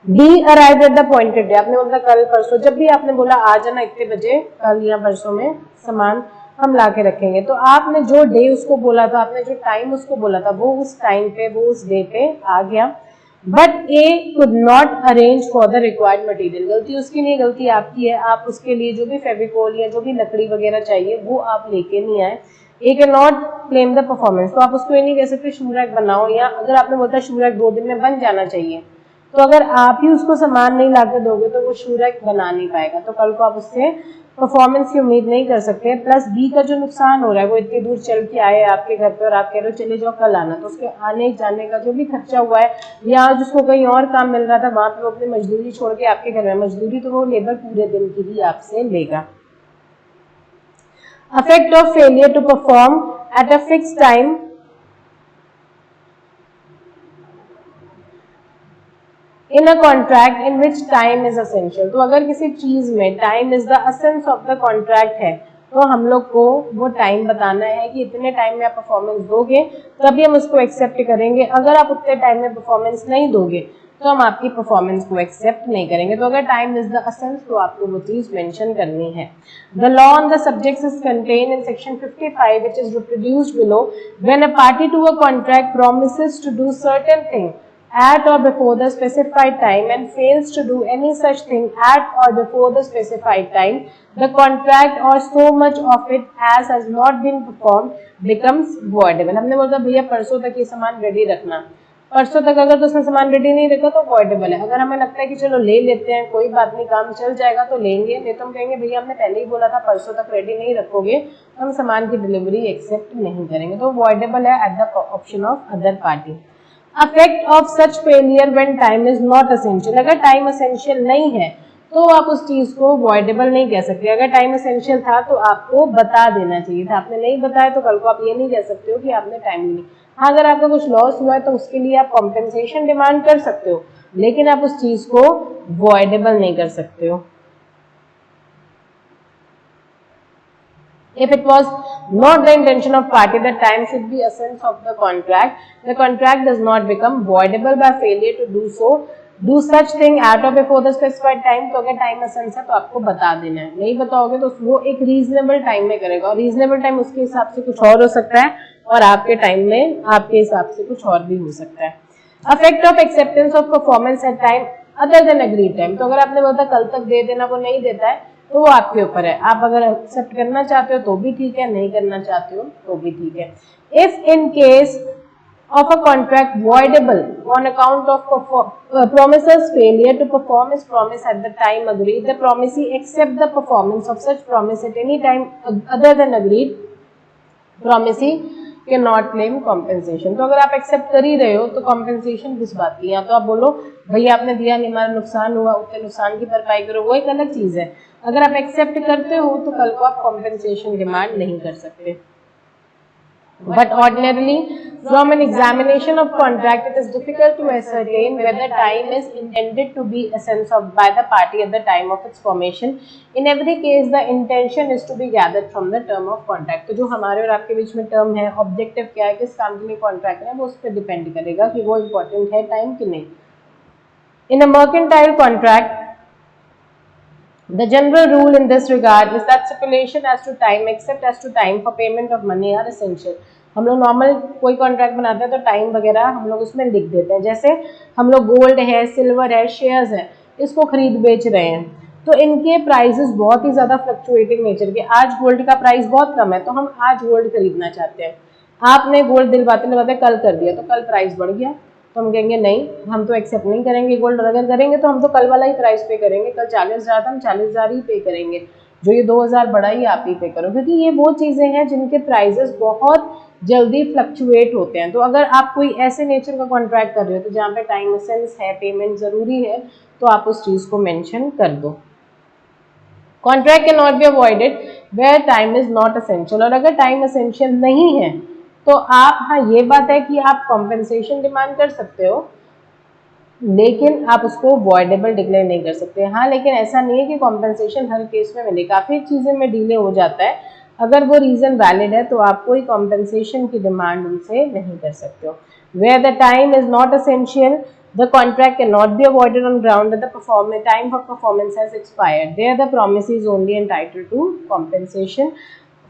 B arrive at the appointed day, आपने बोला कल परसों, जब भी आपने बोला आ जाना इतने बजे कल या परसों में सामान हम ला के रखेंगे, तो आपने जो डे उसको बोला था, आपने जो टाइम उसको बोला था, वो उस टाइम पे, वो उस डे पे आ गया। But A could not arrange for the required material, गलती उसकी नहीं, गलती आपकी है। आप उसके लिए जो भी फेविकोल या जो भी लकड़ी वगैरह चाहिए वो आप लेके नहीं आए। A can not claim the performance, तो आप उसको ये नहीं कह सकते शू रैक बनाओ, या अगर आपने बोलता शू रैक 2 दिन में बन जाना चाहिए, तो अगर आप ही उसको सामान नहीं लाके दोगे तो वो शू रैक बना नहीं पाएगा, तो कल को आप उससे परफॉर्मेंस की उम्मीद नहीं कर सकते। प्लस बी का जो नुकसान हो रहा है, वो इतनी दूर चल के आए आपके घर पे और आप कह रहे हो चले जाओ कल आना, तो उसके आने जाने का जो भी खर्चा हुआ है, या जिसको कहीं और काम मिल रहा था वहां पे वो अपनी मजदूरी छोड़ के आपके घर में, मजदूरी तो वो लेबर पूरे दिन की ही आपसे लेगा। Effect of failure to perform at a fixed time in a contract in which time is essential, तो अगर किसी चीज में time is the essence of the contract है, तो हम लोग को वो टाइम बताना है कि इतने टाइम में आप परफॉर्मेंस दोगे तभी हम उसको एक्सेप्ट करेंगे। अगर आप उतने टाइम में परफॉर्मेंस नहीं दोगे तो हम आपकी परफॉर्मेंस को एक्सेप्ट नहीं करेंगे। तो अगर टाइम इज द एसेंस तो आपको वो चीज मेंशन करनी है। The law on the subjects is contained in section 55 which is reproduced below. When a party to a contract promises to do certain thing at or before the specified time and fails to do any such thing at or before the specified time, the contract or so much of it as has not been performed becomes voidable। हमने बोला भैया परसों तक ये सामान रेडी रखना, परसों तक अगर तो उसने सामान रेडी नहीं रखा तो voidable है। अगर हमें लगता है कि चलो ले लेते हैं, कोई बात नहीं, काम चल जाएगा तो लेंगे, नहीं तो हम कहेंगे भैया हमने पहले ही बोला था परसों तक रेडी नहीं रखोगे तो हम सामान की डिलीवरी एक्सेप्ट नहीं करेंगे। तो voidable है at the option of other party. Effect of such failure when time is not essential, अगर टाइम essential नहीं है तो आप उस चीज को voidable नहीं कह सकते। अगर टाइम essential था तो आपको बता देना चाहिए था, आपने नहीं बताया तो कल को आप ये नहीं कह सकते हो कि आपने टाइम नहीं। हाँ, अगर आपका कुछ लॉस हुआ है तो उसके लिए आप कॉम्पेंसेशन डिमांड कर सकते हो, लेकिन आप उस चीज को voidable नहीं कर सकते हो। If it was not the intention of party, the time should be essence of the contract. The contract does not become voidable by failure to do such thing at or before the specified time. तो अगर टाइम एसेंस है तो आपको बता देना है, नहीं बताओगे तो वो एक रीजनेबल टाइम में करेगा, और रीजनेबल टाइम उसके हिसाब से कुछ और हो सकता है और आपके टाइम में आपके हिसाब से कुछ और भी हो सकता है। Affect of acceptance of performance at time other than agreed time. तो अगर आपने बोला कल तक दे देना, वो नहीं देता है तो वो आपके ऊपर है, आप अगर एक्सेप्ट करना चाहते हो तो भी ठीक है, नहीं करना चाहते हो तो भी ठीक है। If in case of a contract voidable on account of promiser's failure to perform his promise at the time agreed, the promisee accept the performance of such promise at any time other than agreed, promisee cannot claim compensation। तो अगर आप एक्सेप्ट कर ही रहे हो तो कॉम्पेंसेशन किस बात की? या तो आप बोलो भैया आपने दिया नहीं, हमारा नुकसान हुआ, उतने नुकसान की भरपाई करो, वो एक अलग चीज है। अगर आप एक्सेप्ट करते हो तो कल को आप कॉम्पेंसेशन डिमांड नहीं कर सकते। But ordinarily, from an examination of contract, it is difficult to ascertain whether time is intended to be essence of by the party at the time of its formation. In every case, the intention is to be gathered from the term of contract. तो जो हमारे और आपके बीच में टर्म है, ऑब्जेक्टिव क्या है, किस काम के लिए कॉन्ट्रैक्ट है, वो उस पर डिपेंड करेगा कि वो इम्पोर्टेंट है टाइम कि नहीं। In a mercantile contract, the general rule in this regard is that stipulation as to time except as to time for payment of money are essential। हम लोग नॉर्मल कोई कॉन्ट्रैक्ट बनाते हैं तो टाइम वगैरह हम लोग उसमें लिख देते हैं। जैसे हम लोग गोल्ड है, सिल्वर है, शेयर्स है, इसको खरीद बेच रहे हैं तो इनके प्राइसेस बहुत ही ज़्यादा फ्लक्चुएटिंग नेचर के। आज गोल्ड का प्राइस बहुत कम है तो हम आज गोल्ड खरीदना चाहते हैं, आपने गोल्ड दिलवाते दिलवाते कल कर दिया तो कल प्राइस बढ़ गया तो हम कहेंगे नहीं, हम तो एक्सेप्ट नहीं करेंगे गोल्ड, अगर करेंगे तो हम तो कल वाला ही प्राइस पे करेंगे, कल 40,000 था हम 40,000 ही पे करेंगे, जो ये 2,000 बढ़ा ही आप ही पे करो, क्योंकि ये वो चीज़ें हैं जिनके प्राइसेस बहुत जल्दी फ्लक्चुएट होते हैं। तो अगर आप कोई ऐसे नेचर का कॉन्ट्रैक्ट कर रहे हो तो जहाँ पे टाइम एसेंस है, पेमेंट ज़रूरी है, तो आप उस चीज़ को मेंशन कर दो। Contract can not be avoided where time is not essential, और अगर टाइम एसेंशियल नहीं है तो आप, हाँ ये बात है कि आप कॉम्पेंसेशन डिमांड कर सकते हो लेकिन आप उसको वॉइडेबल डिक्लेयर नहीं कर सकते। हाँ लेकिन ऐसा नहीं है कि कॉम्पेंसेशन हर केस में मिले, काफ़ी चीज़ें में डिले हो जाता है, अगर वो रीज़न वैलिड है तो आप कोई कॉम्पेंसेशन की डिमांड उनसे नहीं कर सकते हो। Where the time is not essential, the contract cannot be avoided on ground that the time for performance has expired. There the promisee is only entitled to compensation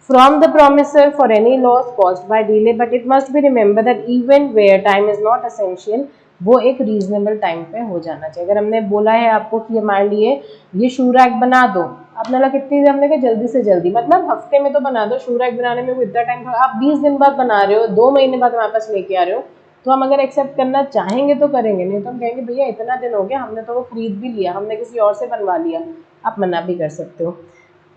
from the promisor for any loss caused by delay, but it must be remembered that even where time is not essential, वो एक रीजनेबल टाइम पे हो जाना चाहिए। अगर हमने बोला है आपको कि मान लिए ये शू रैक बना दो, आपने लगा कितनी देर, हमने कहा जल्दी से जल्दी, मतलब हफ्ते में तो बना दो, शू रैक बनाने में वो इतना टाइम, आप 20 दिन बाद बना रहे हो, 2 महीने बाद हमारे पास लेके आ रहे हो, तो हम अगर एक्सेप्ट करना चाहेंगे तो करेंगे, नहीं तो हम कहेंगे भैया इतना दिन हो गया, हमने तो वो खरीद भी लिया, हमने किसी और से बनवा लिया, आप मना भी कर सकते हो।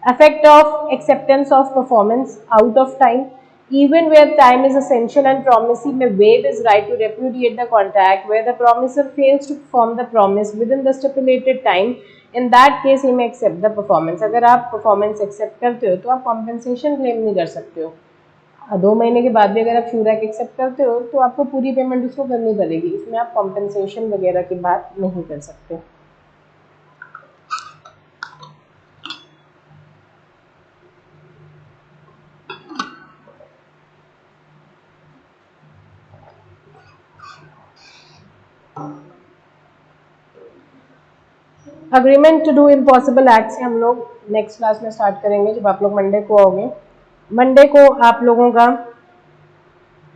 Effect of acceptance of performance out of time, even where time is essential and promisee may waive his right to repudiate the contract where the promiser fails to perform the promise within the stipulated time, in that case he may accept the performance। अगर आप performance accept करते हो तो आप compensation claim नहीं कर सकते हो, 2 महीने के बाद भी अगर आप शू रैक एक्सेप्ट करते हो तो आपको पूरी पेमेंट उसको करनी पड़ेगी, इसमें आप कॉम्पेंसेशन वगैरह की बात नहीं कर सकते। Agreement to do impossible act से हम लोग नेक्स्ट क्लास में स्टार्ट करेंगे, जब आप लोग मंडे को आओगे। मंडे को आप लोगों का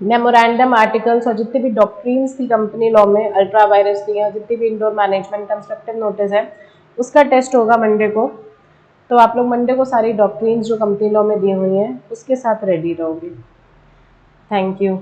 मेमोरेंडम आर्टिकल्स और जितनी भी डॉक्ट्रीन्स थी कंपनी लॉ में, अल्ट्रा वायरस थी, जितनी भी इंडोर मैनेजमेंट कंस्ट्रक्टिव नोटिस है, उसका टेस्ट होगा मंडे को। तो आप लोग मंडे को सारी डॉक्ट्रीन्स जो कंपनी लॉ में दी हुई हैं उसके साथ रेडी रहोगे। Thank you.